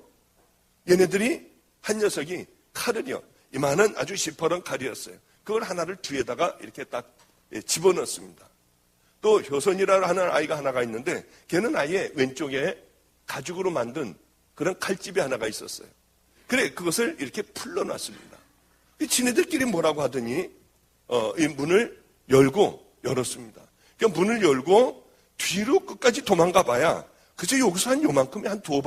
[SPEAKER 1] 얘네들이 한 녀석이 칼을요. 이만한 아주 시퍼런 칼이었어요. 그걸 하나를 뒤에다가 이렇게 딱 집어넣습니다. 또 효선이라 하는 아이가 하나가 있는데 걔는 아예 왼쪽에 가죽으로 만든 그런 칼집이 하나가 있었어요. 그래 그것을 이렇게 풀러놨습니다. 지네들끼리 뭐라고 하더니 이 문을 열었습니다. 그러니까 문을 열고 뒤로 끝까지 도망가 봐야 그저 여기서 한 요만큼이 한 두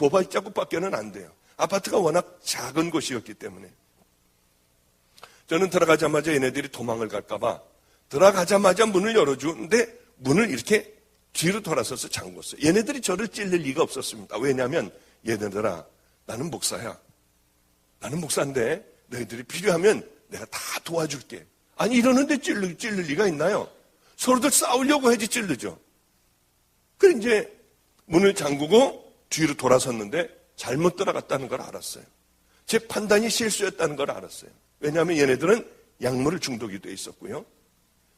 [SPEAKER 1] 발자국밖에는 안 돼요. 아파트가 워낙 작은 곳이었기 때문에. 저는 들어가자마자 얘네들이 도망을 갈까봐 들어가자마자 문을 열어주는데 문을 이렇게 뒤로 돌아서서 잠궜어요. 얘네들이 저를 찔릴 리가 없었습니다. 왜냐하면 얘네들아, 나는 목사야. 나는 목사인데 너희들이 필요하면 내가 다 도와줄게. 아니 이러는데 찔릴 리가 있나요? 서로들 싸우려고 해야지 찔르죠. 그래 이제 문을 잠그고 뒤로 돌아섰는데 잘못 들어갔다는 걸 알았어요. 제 판단이 실수였다는 걸 알았어요. 왜냐하면 얘네들은 약물 중독이 돼 있었고요.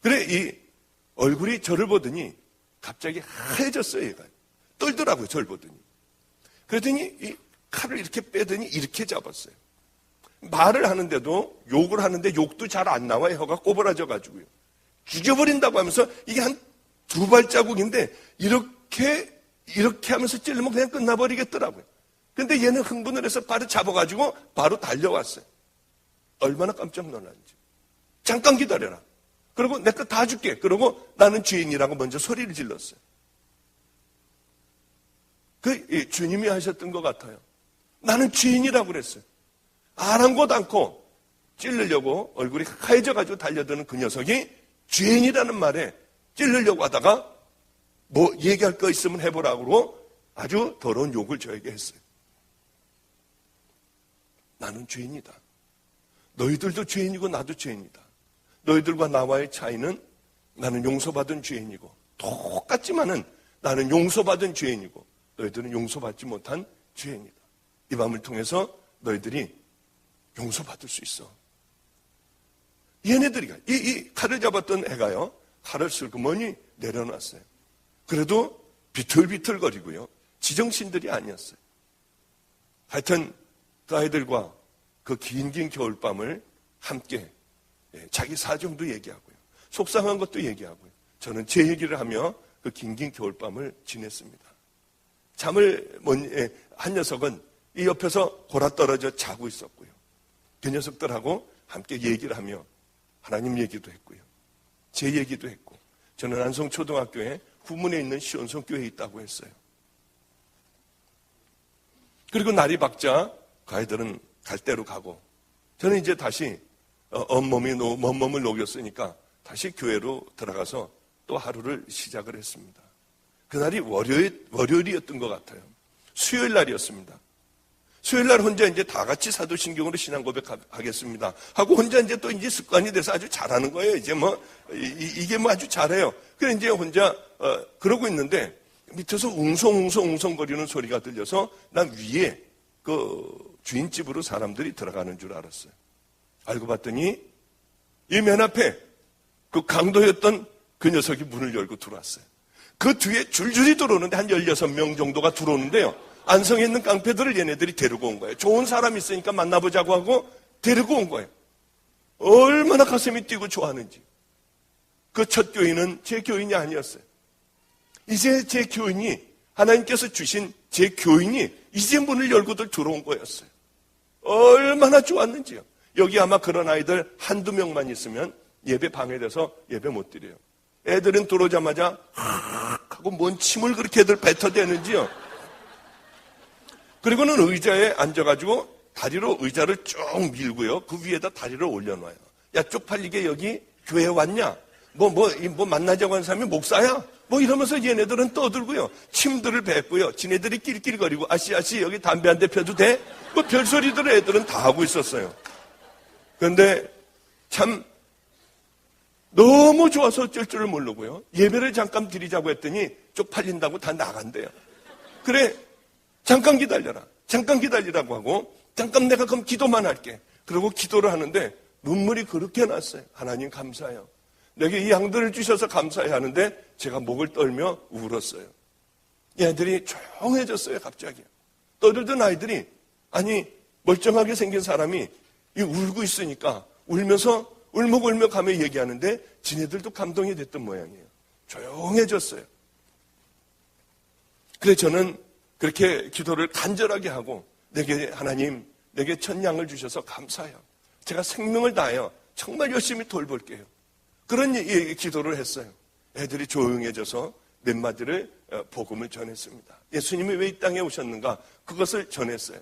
[SPEAKER 1] 그래 이 얼굴이 저를 보더니 갑자기 하얘졌어요. 얘가 떨더라고요. 저를 보더니. 그랬더니 이 칼을 이렇게 빼더니 이렇게 잡았어요. 말을 하는데도 욕을 하는데 욕도 잘 안 나와요. 혀가 꼬부라져 가지고요. 죽여버린다고 하면서 이게 한 두 발자국인데 이렇게 하면서 찔르면 그냥 끝나버리겠더라고요. 근데 얘는 흥분을 해서 바로 잡아가지고 바로 달려왔어요. 얼마나 깜짝 놀랐는지. 잠깐 기다려라. 그리고 내 거 다 줄게. 그러고 나는 죄인이라고 먼저 소리를 질렀어요. 주님이 하셨던 것 같아요. 나는 죄인이라고 그랬어요. 아랑곳 않고 찔르려고 얼굴이 하얘져가지고 달려드는 그 녀석이 죄인이라는 말에 찔르려고 하다가 뭐 얘기할 거 있으면 해보라고 아주 더러운 욕을 저에게 했어요. 나는 죄인이다. 너희들도 죄인이고 나도 죄인이다. 너희들과 나와의 차이는 나는 용서받은 죄인이고 똑같지만은 나는 용서받은 죄인이고 너희들은 용서받지 못한 죄인이다. 이 밤을 통해서 너희들이 용서받을 수 있어. 얘네들이 이 칼을 잡았던 애가요. 칼을 슬그머니 내려놨어요. 그래도 비틀비틀거리고요. 지정신들이 아니었어요. 하여튼 그 아이들과 그 긴 겨울밤을 함께 자기 사정도 얘기하고요. 속상한 것도 얘기하고요. 저는 제 얘기를 하며 그 긴 겨울밤을 지냈습니다. 한 녀석은 이 옆에서 골아떨어져 자고 있었고요. 그 녀석들하고 함께 얘기를 하며 하나님 얘기도 했고요. 제 얘기도 했고 저는 안성초등학교에 후문에 있는 시온성교회에 있다고 했어요. 그리고 날이 밝자 그 아이들은 갈 대로 가고 저는 이제 다시 온몸을 녹였으니까 다시 교회로 들어가서 또 하루를 시작을 했습니다. 그날이 월요일이었던 것 같아요. 수요일 날이었습니다. 수요일 날 혼자 이제 다 같이 사도신경으로 신앙 고백하겠습니다 하고 혼자 이제 또 이제 습관이 돼서 아주 잘하는 거예요. 이제 이게 아주 잘해요. 그래 이제 혼자 그러고 있는데 밑에서 웅성거리는 소리가 들려서 난 위에 그 주인집으로 사람들이 들어가는 줄 알았어요. 알고 봤더니 이 맨 앞에 그 강도였던 그 녀석이 문을 열고 들어왔어요. 그 뒤에 줄줄이 들어오는데 한 16명 정도가 들어오는데요. 안성에 있는 깡패들을 얘네들이 데리고 온 거예요. 좋은 사람 있으니까 만나보자고 하고 데리고 온 거예요. 얼마나 가슴이 뛰고 좋아하는지. 그 첫 교인은 제 교인이 아니었어요. 이제 제 교인이 하나님께서 주신 제 교인이 이제 문을 열고들 들어온 거였어요. 얼마나 좋았는지요. 여기 아마 그런 아이들 한두 명만 있으면 예배 방해돼서 예배 못 드려요. 애들은 들어오자마자 하고 뭔 침을 그렇게 애들 뱉어대는지요. 그리고는 의자에 앉아가지고 다리로 의자를 쭉 밀고요. 그 위에다 다리를 올려놔요. 야, 쪽팔리게 여기 교회 왔냐? 뭐 만나자고 하는 사람이 목사야? 뭐 이러면서 얘네들은 떠들고요. 침들을 뱉고요. 지네들이 낄낄거리고 아씨 여기 담배 한 대 펴도 돼? 뭐 별소리들 애들은 다 하고 있었어요. 그런데 참 너무 좋아서 어쩔 줄을 모르고요. 예배를 잠깐 드리자고 했더니 쪽팔린다고 다 나간대요. 그래, 잠깐 기다려라. 잠깐 기다리라고 하고 잠깐 내가 그럼 기도만 할게. 그리고 기도를 하는데 눈물이 그렇게 났어요. 하나님 감사해요. 내게 이 양들을 주셔서 감사해야 하는데 제가 목을 떨며 울었어요. 얘들이 조용해졌어요. 갑자기. 떠들던 아이들이 아니 멀쩡하게 생긴 사람이 울고 있으니까 울면서 울먹울먹 하며 얘기하는데 지네들도 감동이 됐던 모양이에요. 조용해졌어요. 그래서 저는 그렇게 기도를 간절하게 하고 내게 하나님 내게 첫 양을 주셔서 감사해요. 제가 생명을 다하여 정말 열심히 돌볼게요. 그런 기도를 했어요. 애들이 조용해져서 몇 마디를 복음을 전했습니다. 예수님이 왜 이 땅에 오셨는가 그것을 전했어요.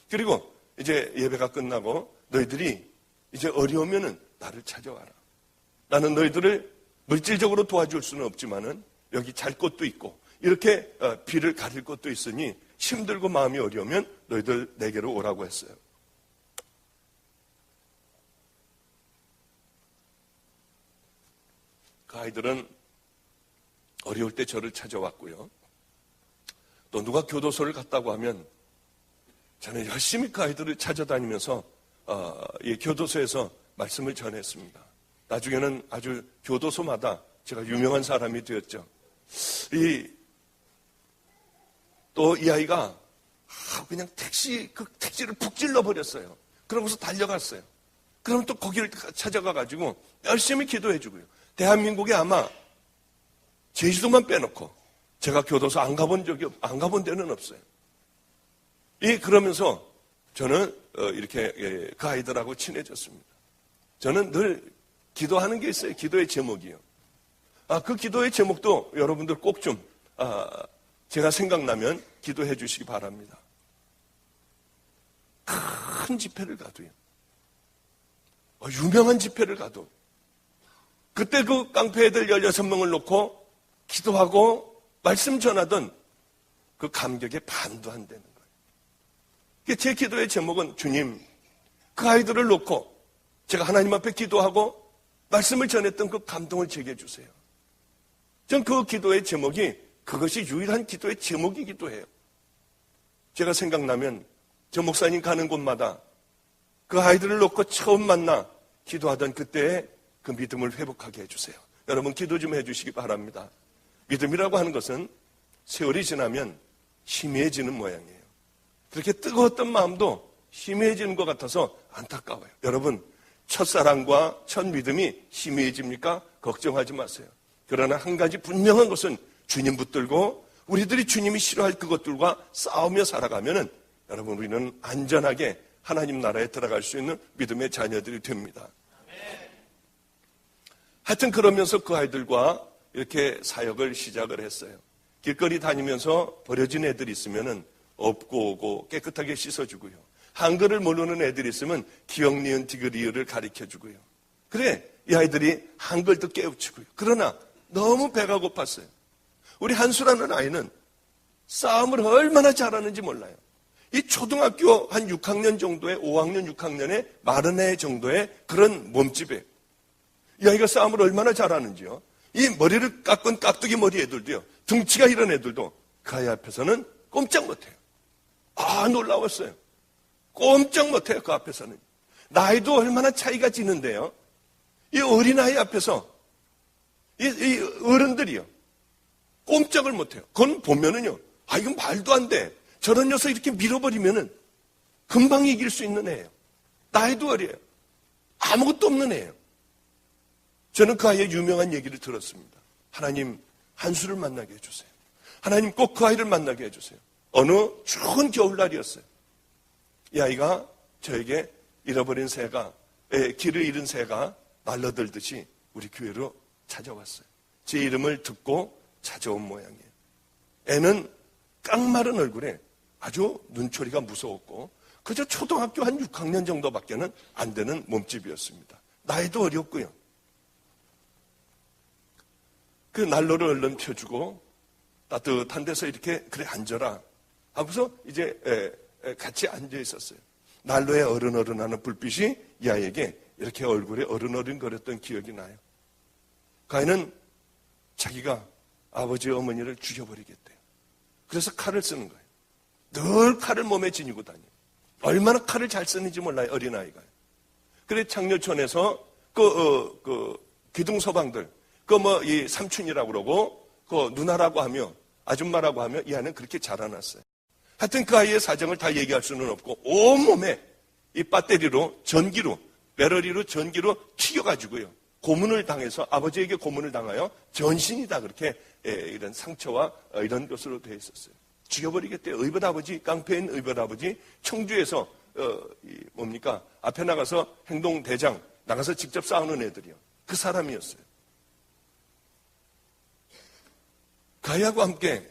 [SPEAKER 1] 그리고 이제 예배가 끝나고 너희들이 이제 어려우면은 나를 찾아와라. 나는 너희들을 물질적으로 도와줄 수는 없지만은 여기 잘 곳도 있고 이렇게 비를 가릴 곳도 있으니 힘들고 마음이 어려우면 너희들 내게로 오라고 했어요. 그 아이들은 어려울 때 저를 찾아왔고요. 또 누가 교도소를 갔다고 하면 저는 열심히 그 아이들을 찾아다니면서 이 교도소에서 말씀을 전했습니다. 나중에는 아주 교도소마다 제가 유명한 사람이 되었죠. 또 이 아이가 그냥 택시를 푹 찔러버렸어요. 그러고서 달려갔어요. 그럼 또 거기를 찾아가가지고 열심히 기도해주고요. 대한민국에 아마 제주도만 빼놓고 제가 교도소 안 가본 데는 없어요. 그러면서 저는 이렇게 그 아이들하고 친해졌습니다. 저는 늘 기도하는 게 있어요. 기도의 제목이요. 그 기도의 제목도 여러분들 꼭 좀 제가 생각나면 기도해 주시기 바랍니다. 큰 집회를 가도요. 유명한 집회를 가도 그때 그 깡패 애들 16명을 놓고 기도하고 말씀 전하던 그 감격에 반도 안 되는 거예요. 제 기도의 제목은 주님, 그 아이들을 놓고 제가 하나님 앞에 기도하고 말씀을 전했던 그 감동을 제게 주세요. 전 그 기도의 제목이 그것이 유일한 기도의 제목이기도 해요. 제가 생각나면 저 목사님 가는 곳마다 그 아이들을 놓고 처음 만나 기도하던 그때의 그 믿음을 회복하게 해주세요. 여러분 기도 좀 해주시기 바랍니다. 믿음이라고 하는 것은 세월이 지나면 희미해지는 모양이에요. 그렇게 뜨거웠던 마음도 희미해지는 것 같아서 안타까워요. 여러분 첫사랑과 첫 믿음이 희미해집니까? 걱정하지 마세요. 그러나 한 가지 분명한 것은 주님 붙들고 우리들이 주님이 싫어할 그것들과 싸우며 살아가면은 여러분 우리는 안전하게 하나님 나라에 들어갈 수 있는 믿음의 자녀들이 됩니다. 하여튼 그러면서 그 아이들과 이렇게 사역을 시작을 했어요. 길거리 다니면서 버려진 애들이 있으면은 업고 오고 깨끗하게 씻어주고요. 한글을 모르는 애들이 있으면 기역, 니은, 디귿, 가르쳐주고요. 그래 이 아이들이 한글도 깨우치고요. 그러나 너무 배가 고팠어요. 우리 한수라는 아이는 싸움을 얼마나 잘하는지 몰라요. 이 초등학교 한 6학년 정도의 5학년, 6학년의 마른 애 정도의 그런 몸집에 이 아이가 싸움을 얼마나 잘하는지요. 이 머리를 깎은 깍두기 머리 애들도요. 등치가 이런 애들도 그 아이 앞에서는 꼼짝 못해요. 놀라웠어요. 꼼짝 못해요. 그 앞에서는. 나이도 얼마나 차이가 지는데요. 이 어린아이 앞에서 이 어른들이요. 꼼짝을 못해요. 그건 보면은요. 이건 말도 안 돼. 저런 녀석 이렇게 밀어버리면은 금방 이길 수 있는 애예요. 나이도 어려요. 아무것도 없는 애예요. 저는 그 아이의 유명한 얘기를 들었습니다. 하나님 한수를 만나게 해주세요. 하나님 꼭 그 아이를 만나게 해주세요. 어느 추운 겨울날이었어요. 이 아이가 저에게 잃어버린 새가 길을 잃은 새가 날려들듯이 우리 교회로 찾아왔어요. 제 이름을 듣고 찾아온 모양이에요. 애는 깡마른 얼굴에 아주 눈초리가 무서웠고 그저 초등학교 한 6학년 정도밖에는 안 되는 몸집이었습니다. 나이도 어렸고요. 그 난로를 얼른 펴주고 따뜻한 데서 이렇게 그래 앉아라 하고서 이제 같이 앉아 있었어요. 난로에 어른어른하는 불빛이 이 아이에게 이렇게 얼굴에 어른어른거렸던 기억이 나요. 가인은 자기가 아버지 어머니를 죽여버리겠대요. 그래서 칼을 쓰는 거예요. 늘 칼을 몸에 지니고 다녀요. 얼마나 칼을 잘 쓰는지 몰라요, 어린아이가. 그래 장려촌에서 기둥서방들 이 삼촌이라고 그러고 누나라고 하며 아줌마라고 하며 이 아이는 그렇게 자라났어요. 하여튼 그 아이의 사정을 다 얘기할 수는 없고 온몸에 이 배터리로 전기로 배터리로 전기로 튀겨가지고요. 고문을 당해서 아버지에게 고문을 당하여 전신이 다 그렇게 이런 상처와 이런 것으로 되어 있었어요. 죽여버리겠대요. 의붓 아버지, 깡패인 의붓 아버지, 청주에서 앞에 나가서 행동대장 나가서 직접 싸우는 애들이요. 그 사람이었어요. 가야하고 함께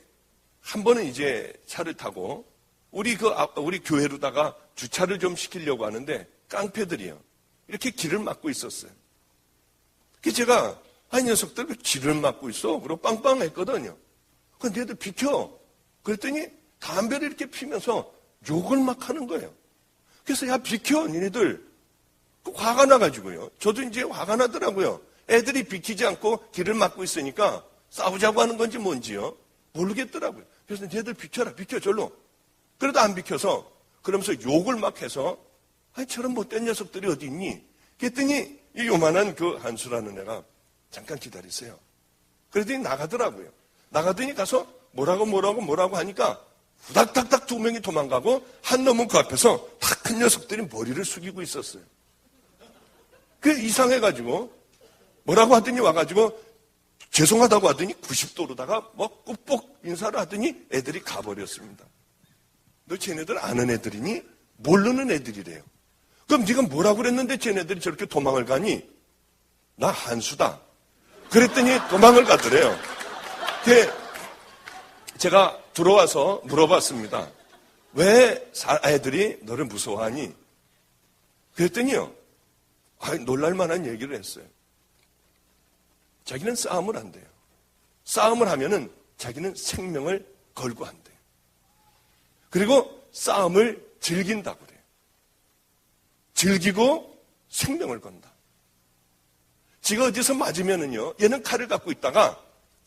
[SPEAKER 1] 한 번은 이제 차를 타고 우리 교회로다가 주차를 좀 시키려고 하는데 깡패들이요. 이렇게 길을 막고 있었어요. 그래서 제가 이 녀석들 왜 길을 막고 있어? 그러고 빵빵했거든요. 근데 얘들 비켜. 그랬더니 담배를 이렇게 피면서 욕을 막 하는 거예요. 그래서 야 비켜 니네들. 화가 나가지고요. 저도 이제 화가 나더라고요. 애들이 비키지 않고 길을 막고 있으니까 싸우자고 하는 건지 뭔지요. 모르겠더라고요. 그래서 얘들 비켜라 비켜 절로. 그래도 안 비켜서 그러면서 욕을 막 해서 저런 못된 녀석들이 어디 있니? 그랬더니 이 요만한 그 한수라는 애가 잠깐 기다리세요. 그랬더니 나가더라고요. 나가더니 가서 뭐라고 하니까 후닥닥닥 두 명이 도망가고 한 놈은 그 앞에서 다 큰 녀석들이 머리를 숙이고 있었어요. 그게 이상해가지고 뭐라고 하더니 와가지고 죄송하다고 하더니 90도로다가 꾹꾹 인사를 하더니 애들이 가버렸습니다. 너 쟤네들 아는 애들이니? 모르는 애들이래요. 그럼 네가 뭐라고 그랬는데 쟤네들이 저렇게 도망을 가니? 나 한수다. 그랬더니 도망을 가더래요. 제가 들어와서 물어봤습니다. 왜 애들이 너를 무서워하니? 그랬더니요. 놀랄만한 얘기를 했어요. 자기는 싸움을 한대요. 싸움을 하면은 자기는 생명을 걸고 한대요. 그리고 싸움을 즐긴다고 그래요. 즐기고 생명을 건다. 지가 어디서 맞으면은요, 얘는 칼을 갖고 있다가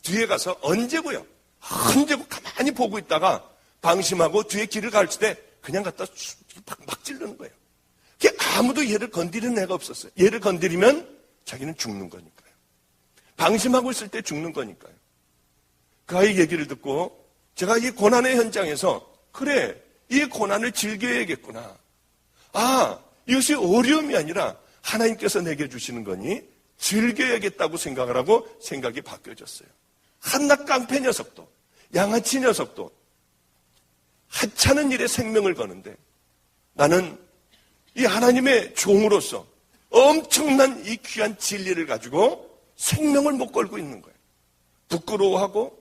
[SPEAKER 1] 뒤에 가서 언제고 가만히 보고 있다가 방심하고 뒤에 길을 가르칠 때 그냥 갖다 막 찌르는 거예요. 아무도 얘를 건드리는 애가 없었어요. 얘를 건드리면 자기는 죽는 거니까요. 방심하고 있을 때 죽는 거니까요. 그 아이 얘기를 듣고 제가 이 고난의 현장에서 그래, 이 고난을 즐겨야겠구나. 이것이 어려움이 아니라 하나님께서 내게 주시는 거니 즐겨야겠다고 생각을 하고 생각이 바뀌어졌어요. 한낱 깡패 녀석도 양아치 녀석도 하찮은 일에 생명을 거는데 나는 이 하나님의 종으로서 엄청난 이 귀한 진리를 가지고 생명을 못 걸고 있는 거예요. 부끄러워하고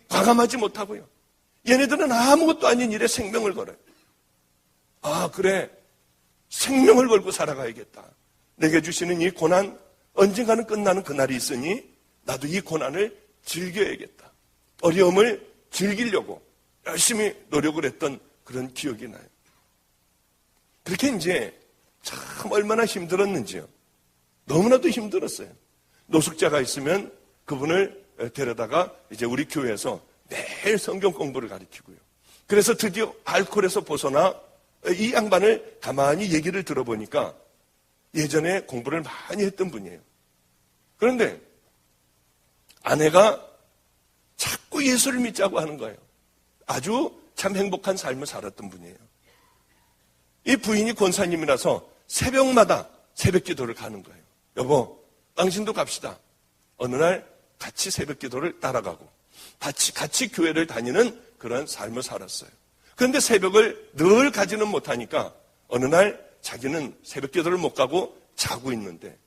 [SPEAKER 1] 과감하지 못하고요. 얘네들은 아무것도 아닌 일에 생명을 걸어요. 그래. 생명을 걸고 살아가야겠다. 내게 주시는 이 고난 언젠가는 끝나는 그날이 있으니 나도 이 고난을 즐겨야겠다. 어려움을 즐기려고 열심히 노력을 했던 그런 기억이 나요. 그렇게 이제 참 얼마나 힘들었는지요. 너무나도 힘들었어요. 노숙자가 있으면 그분을 데려다가 이제 우리 교회에서 매일 성경 공부를 가르치고요. 그래서 드디어 알코올에서 벗어나 이 양반을 가만히 얘기를 들어보니까 예전에 공부를 많이 했던 분이에요. 그런데 아내가 자꾸 예수를 믿자고 하는 거예요. 아주 참 행복한 삶을 살았던 분이에요. 이 부인이 권사님이라서 새벽마다 새벽 기도를 가는 거예요. 여보, 당신도 갑시다. 어느 날 같이 새벽 기도를 따라가고 같이 교회를 다니는 그런 삶을 살았어요. 그런데 새벽을 늘 가지는 못하니까 어느 날 자기는 새벽 기도를 못 가고 자고 있는데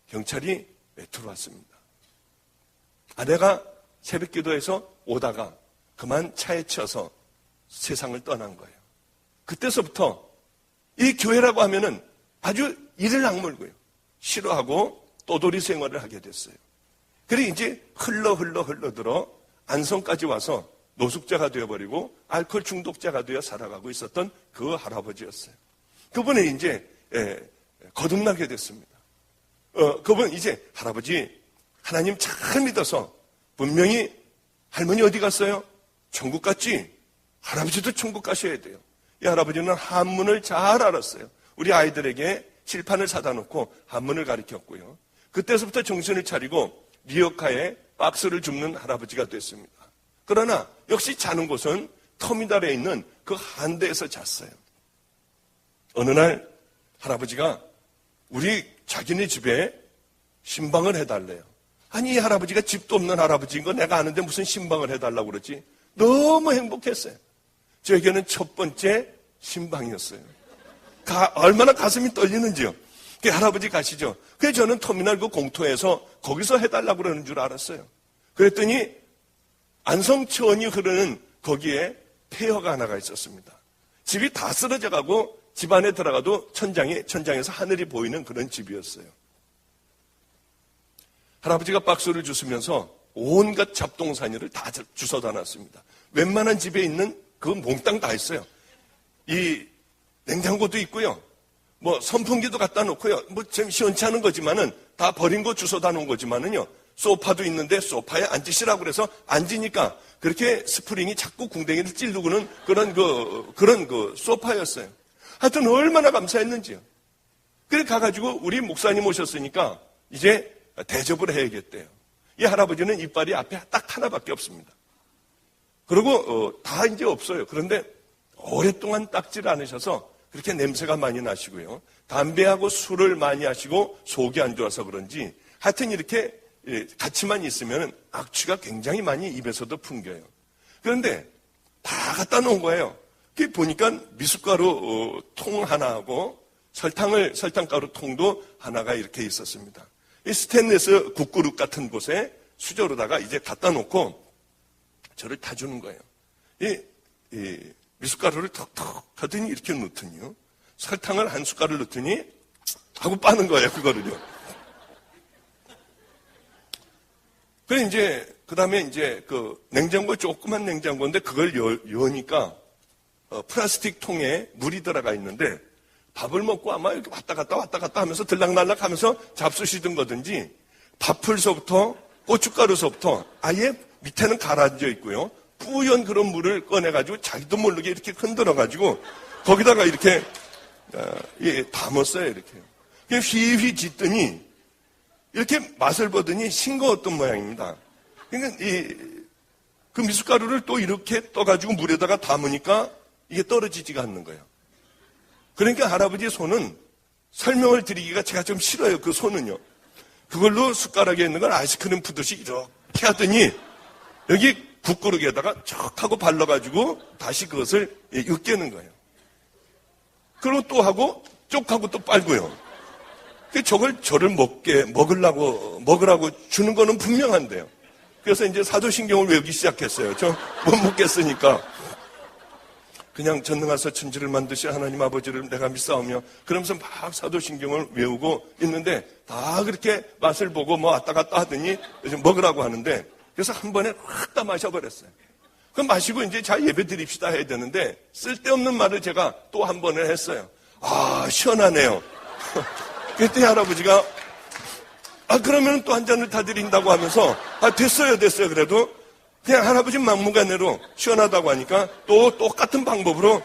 [SPEAKER 1] 경찰이 들어왔습니다. 아내가 새벽 기도에서 오다가 그만 차에 치여서 세상을 떠난 거예요. 그때서부터 이 교회라고 하면은 아주 이를 악물고요. 싫어하고 또돌이 생활을 하게 됐어요. 그래 이제 흘러들어 안성까지 와서 노숙자가 되어버리고 알코올 중독자가 되어 살아가고 있었던 그 할아버지였어요. 그분은 이제 거듭나게 됐습니다. 그분 이제 할아버지 하나님 잘 믿어서 분명히 할머니 어디 갔어요? 천국 갔지? 할아버지도 천국 가셔야 돼요. 이 할아버지는 한문을 잘 알았어요. 우리 아이들에게 칠판을 사다 놓고 한문을 가르쳤고요. 그때서부터 정신을 차리고 리어카에 박스를 줍는 할아버지가 됐습니다. 그러나 역시 자는 곳은 터미널에 있는 그 한대에서 잤어요. 어느 날 할아버지가 우리 자기네 집에 신방을 해달래요. 아니 이 할아버지가 집도 없는 할아버지인 거 내가 아는데 무슨 신방을 해달라고 그러지? 너무 행복했어요. 저에게는 첫 번째 신방이었어요. 얼마나 가슴이 떨리는지요. 그 할아버지 가시죠. 그래서 저는 터미널 그 공터에서 거기서 해달라고 그러는 줄 알았어요. 그랬더니 안성천이 흐르는 거기에 폐허가 하나가 있었습니다. 집이 다 쓰러져 가고 집 안에 들어가도 천장에서 하늘이 보이는 그런 집이었어요. 할아버지가 박수를 주시면서 온갖 잡동사니를 다 주워다 놨습니다. 웬만한 집에 있는 그 몽땅 다 있어요. 이 냉장고도 있고요. 뭐 선풍기도 갖다 놓고요. 뭐 좀 시원치 않은 거지만은 다 버린 거 주워다 놓은 거지만은요. 소파도 있는데 소파에 앉으시라고 그래서 앉으니까 그렇게 스프링이 자꾸 궁뎅이를 찌르고는 그런 소파였어요. 하여튼 얼마나 감사했는지요. 그래 가가지고 우리 목사님 오셨으니까 이제 대접을 해야겠대요. 이 할아버지는 이빨이 앞에 딱 하나밖에 없습니다. 그리고 다 이제 없어요. 그런데 오랫동안 닦질 않으셔서 그렇게 냄새가 많이 나시고요. 담배하고 술을 많이 하시고 속이 안 좋아서 그런지 하여튼 이렇게 같이만 있으면 악취가 굉장히 많이 입에서도 풍겨요. 그런데 다 갖다 놓은 거예요. 그게 보니까 미숫가루 통 하나하고 설탕가루 통도 하나가 이렇게 있었습니다. 이 스테인리스 국그릇 같은 곳에 수저로다가 이제 갖다 놓고 저를 타주는 거예요. 이 미숫가루를 턱턱 하더니 이렇게 넣더니요. 설탕을 한 숟갈을 넣더니 하고 빠는 거예요, 그거를요. 그래 이제 그다음에 이제 그 냉장고 조그만 냉장고인데 그걸 여니까 플라스틱 통에 물이 들어가 있는데 밥을 먹고 아마 이렇게 왔다 갔다 하면서 들락날락 하면서 잡수시던 거든지 밥풀서부터 고춧가루서부터 아예 밑에는 가라앉아 있고요. 뿌연 그런 물을 꺼내가지고 자기도 모르게 이렇게 흔들어가지고 거기다가 이렇게 담았어요. 이렇게. 휘휘 짓더니 이렇게 맛을 보더니 싱거웠던 모양입니다. 그러니까 그 미숫가루를 또 이렇게 떠가지고 물에다가 담으니까 이게 떨어지지가 않는 거예요. 그러니까 할아버지의 손은 설명을 드리기가 제가 좀 싫어요. 그 손은요. 그걸로 숟가락에 있는 걸 아이스크림 푸듯이 이렇게 하더니 여기 국그릇에다가 척 하고 발라가지고 다시 그것을 으깨는 거예요. 그리고 또 하고 쪽 하고 또 빨고요. 저를 먹으라고 주는 거는 분명한데요. 그래서 이제 사도신경을 외우기 시작했어요. 저 못 먹겠으니까. 그냥 전능하사 천지를 만드신 하나님 아버지를 내가 믿사오며 그러면서 막 사도신경을 외우고 있는데 다 그렇게 맛을 보고 뭐 왔다 갔다 하더니 먹으라고 하는데 그래서 한 번에 확 다 마셔버렸어요. 그럼 마시고 이제 자 예배 드립시다 해야 되는데 쓸데없는 말을 제가 또 한 번을 했어요. 아 시원하네요. 그때 할아버지가 그러면 또 한 잔을 다 드린다고 하면서 됐어요 그래도 그냥 할아버지 막무가내로 시원하다고 하니까 또 똑같은 방법으로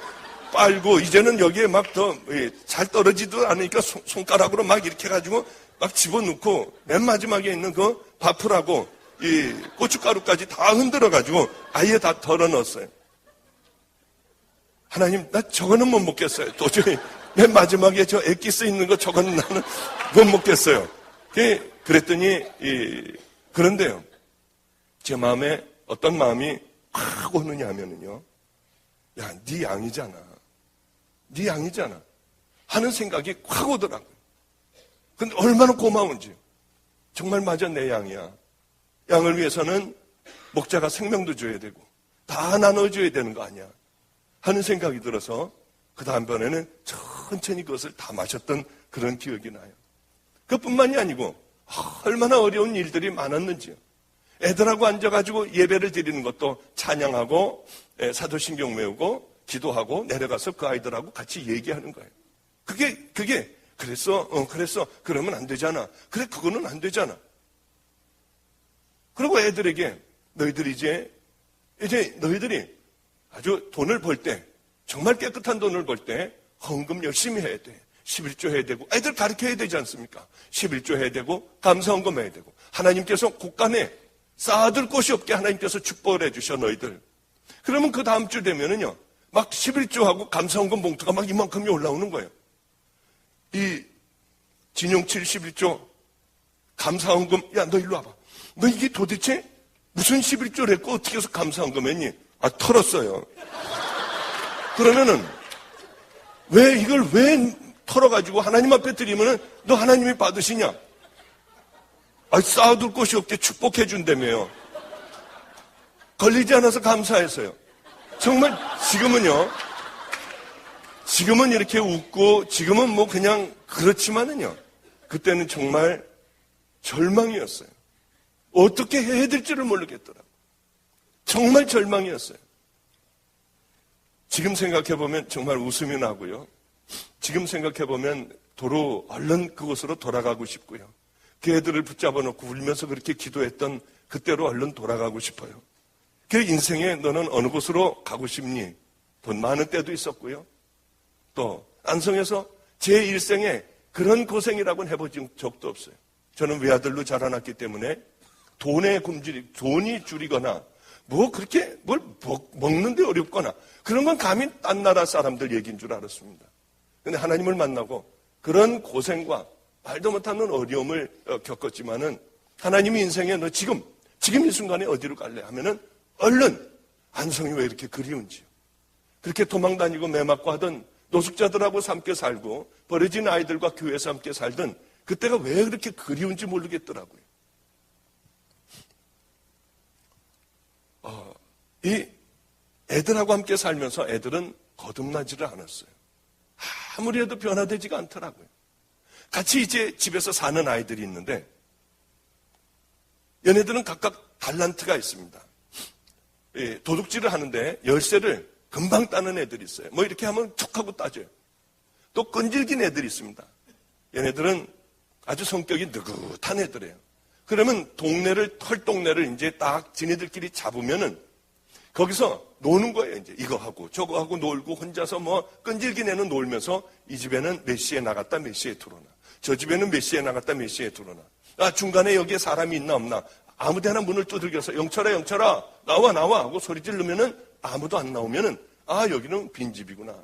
[SPEAKER 1] 빨고 이제는 여기에 막 더 잘 떨어지도 않으니까 손가락으로 막 이렇게 해가지고 막 집어넣고 맨 마지막에 있는 그 밥풀하고 이 고춧가루까지 다 흔들어가지고 아예 다 덜어 넣었어요. 하나님 나 저거는 못 먹겠어요. 도저히 맨 마지막에 저 엑기스 있는 거 저거는 나는 못 먹겠어요. 그랬더니 그런데요. 제 마음에 어떤 마음이 확 오느냐 하면은요. 야, 네 양이잖아. 네 양이잖아. 하는 생각이 확 오더라고요. 근데 얼마나 고마운지. 정말 맞아 내 양이야. 양을 위해서는 목자가 생명도 줘야 되고 다 나눠줘야 되는 거 아니야. 하는 생각이 들어서 그 다음번에는 천천히 그것을 다 마셨던 그런 기억이 나요. 그뿐만이 아니고 얼마나 어려운 일들이 많았는지요. 애들하고 앉아가지고 예배를 드리는 것도 찬양하고 사도신경 외우고 기도하고 내려가서 그 아이들하고 같이 얘기하는 거예요. 그게 그랬어? 그랬어. 그러면 안 되잖아. 그래, 그거는 안 되잖아. 그리고 애들에게 너희들이 이제 너희들이 아주 돈을 벌 때, 정말 깨끗한 돈을 벌 때 헌금 열심히 해야 돼. 11조 해야 되고, 애들 가르쳐야 되지 않습니까? 11조 해야 되고, 감사헌금 해야 되고, 하나님께서 곳간에 쌓아둘 곳이 없게 하나님께서 축복을 해주셔, 너희들. 그러면 그 다음 주 되면은요, 막 11조하고 감사헌금 봉투가 막 이만큼이 올라오는 거예요. 이 진용칠 11조, 감사헌금, 야, 너 일로 와봐. 너 이게 도대체 무슨 11조를 했고 어떻게 해서 감사헌금 했니? 털었어요. 그러면은, 이걸 왜 털어가지고 하나님 앞에 드리면은 너 하나님이 받으시냐? 쌓아둘 곳이 없게 축복해 준다며요. 걸리지 않아서 감사해서요. 정말 지금은 이렇게 웃고 지금은 뭐 그냥 그렇지만은요. 그때는 정말 절망이었어요. 어떻게 해야 될지를 모르겠더라고요. 정말 절망이었어요. 지금 생각해보면 정말 웃음이 나고요. 지금 생각해보면 도로 얼른 그곳으로 돌아가고 싶고요. 그 애들을 붙잡아 놓고 울면서 그렇게 기도했던 그때로 얼른 돌아가고 싶어요. 그 인생에 너는 어느 곳으로 가고 싶니? 돈 많은 때도 있었고요. 또 안성에서 제 일생에 그런 고생이라고는 해본 적도 없어요. 저는 외아들로 자라났기 때문에 돈이 줄이거나 뭐 그렇게 뭘 먹는데 어렵거나 그런 건 감히 딴 나라 사람들 얘기인 줄 알았습니다. 근데 하나님을 만나고 그런 고생과 말도 못하는 어려움을 겪었지만은 하나님이 인생에 너 지금 이 순간에 어디로 갈래 하면은 얼른 안성이 왜 이렇게 그리운지요. 그렇게 도망다니고 매맞고 하던 노숙자들하고 함께 살고 버려진 아이들과 교회에서 함께 살던 그때가 왜 그렇게 그리운지 모르겠더라고요. 이 애들하고 함께 살면서 애들은 거듭나지를 않았어요. 아무리 해도 변화되지가 않더라고요. 같이 이제 집에서 사는 아이들이 있는데 얘네들은 각각 달란트가 있습니다. 도둑질을 하는데 열쇠를 금방 따는 애들이 있어요. 뭐 이렇게 하면 툭 하고 따져요. 또 끈질긴 애들이 있습니다. 얘네들은 아주 성격이 느긋한 애들이에요. 그러면 털 동네를 이제 딱 지네들끼리 잡으면은 거기서 노는 거예요. 이제 이거 하고 저거 하고 놀고 혼자서 뭐 끈질긴 애는 놀면서 이 집에는 몇 시에 나갔다 몇 시에 들어오나. 저 집에는 몇 시에 나갔다 몇 시에 들어오나. 중간에 여기에 사람이 있나 없나. 아무데나 문을 두들겨서 영철아 나와 하고 소리 지르면은 아무도 안 나오면은 여기는 빈집이구나.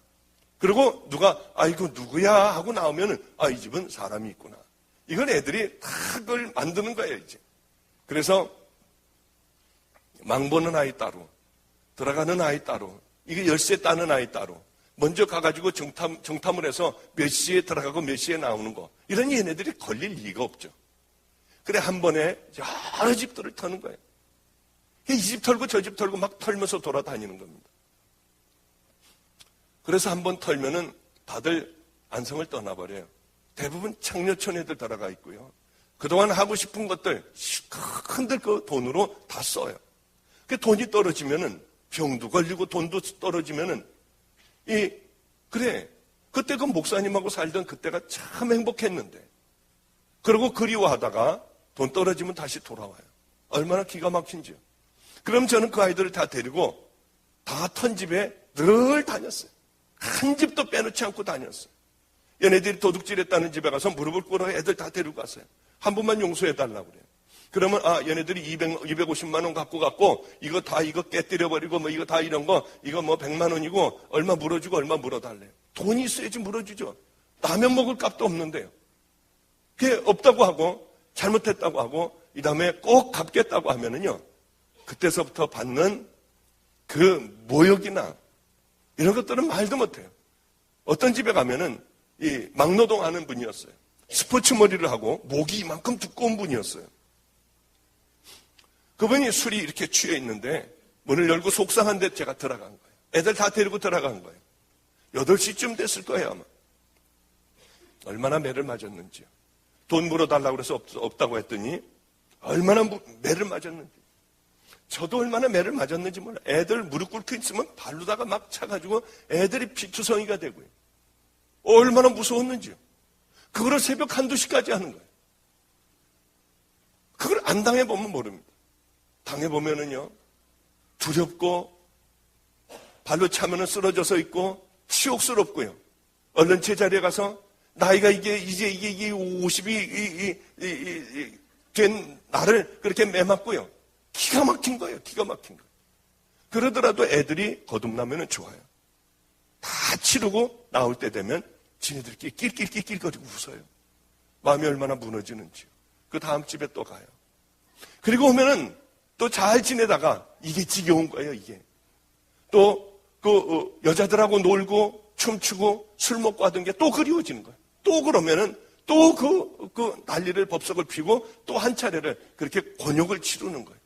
[SPEAKER 1] 그리고 누가 이거 누구야 하고 나오면은 이 집은 사람이 있구나. 이걸 애들이 다 그걸 만드는 거예요 이제. 그래서 망보는 아이 따로 들어가는 아이 따로 이게 열쇠 따는 아이 따로 먼저 가가지고 정탐을 해서 몇 시에 들어가고 몇 시에 나오는 거 이런 얘네들이 걸릴 리가 없죠. 그래 한 번에 여러 집들을 터는 거예요. 이 집 털고 저 집 털고 막 털면서 돌아다니는 겁니다. 그래서 한 번 털면은 다들 안성을 떠나버려요. 대부분 창녀촌 애들 들어가 있고요. 그동안 하고 싶은 것들 큰들 그 돈으로 다 써요. 그 돈이 떨어지면은 병도 걸리고 돈도 떨어지면은 그때 그 목사님하고 살던 그때가 참 행복했는데 그리고 그리워하다가 돈 떨어지면 다시 돌아와요. 얼마나 기가 막힌지요. 그럼 저는 그 아이들을 다 데리고 다 턴 집에 늘 다녔어요. 한 집도 빼놓지 않고 다녔어요. 얘네들이 도둑질했다는 집에 가서 무릎을 꿇어 애들 다 데리고 갔어요. 한 번만 용서해달라고 그래요. 그러면 얘네들이 250만 원 갖고 이거 깨뜨려버리고 뭐 이거 다 이런 거 이거 뭐 100만 원이고 얼마 물어주고 얼마 물어달래요. 돈이 있어야지 물어주죠. 라면 먹을 값도 없는데요. 그게 없다고 하고 잘못했다고 하고 이 다음에 꼭 갚겠다고 하면은요. 그때서부터 받는 그 모욕이나 이런 것들은 말도 못해요. 어떤 집에 가면은 이 막노동 하는 분이었어요. 스포츠 머리를 하고 목이 이만큼 두꺼운 분이었어요. 그분이 술이 이렇게 취해 있는데 문을 열고 속상한데 제가 들어간 거예요. 애들 다 데리고 들어간 거예요. 8시쯤 됐을 거예요 아마. 얼마나 매를 맞았는지요. 돈 물어달라고 그래서 없다고 했더니 얼마나 매를 맞았는지. 저도 얼마나 매를 맞았는지 몰라. 애들 무릎 꿇고 있으면 발로다가 막 차가지고 애들이 피투성이가 되고요. 얼마나 무서웠는지요. 그거를 새벽 1~2시까지 하는 거예요. 그걸 안 당해보면 모릅니다. 당해보면은요, 두렵고, 발로 차면은 쓰러져서 있고, 치욕스럽고요. 얼른 제자리에 가서, 나이가 이제 50이 된 나를 그렇게 매맞고요. 기가 막힌 거예요. 기가 막힌 거. 그러더라도 애들이 거듭나면은 좋아요. 다 치르고 나올 때 되면 지네들끼리 낄낄낄낄거리고 웃어요. 마음이 얼마나 무너지는지요. 그 다음 집에 또 가요. 그리고 오면은 또 잘 지내다가 이게 지겨운 거예요, 이게. 또 여자들하고 놀고 춤추고 술 먹고 하던 게 또 그리워지는 거예요. 또 그러면은 또 그 난리를 법석을 피고 또 한 차례를 그렇게 곤욕을 치르는 거예요.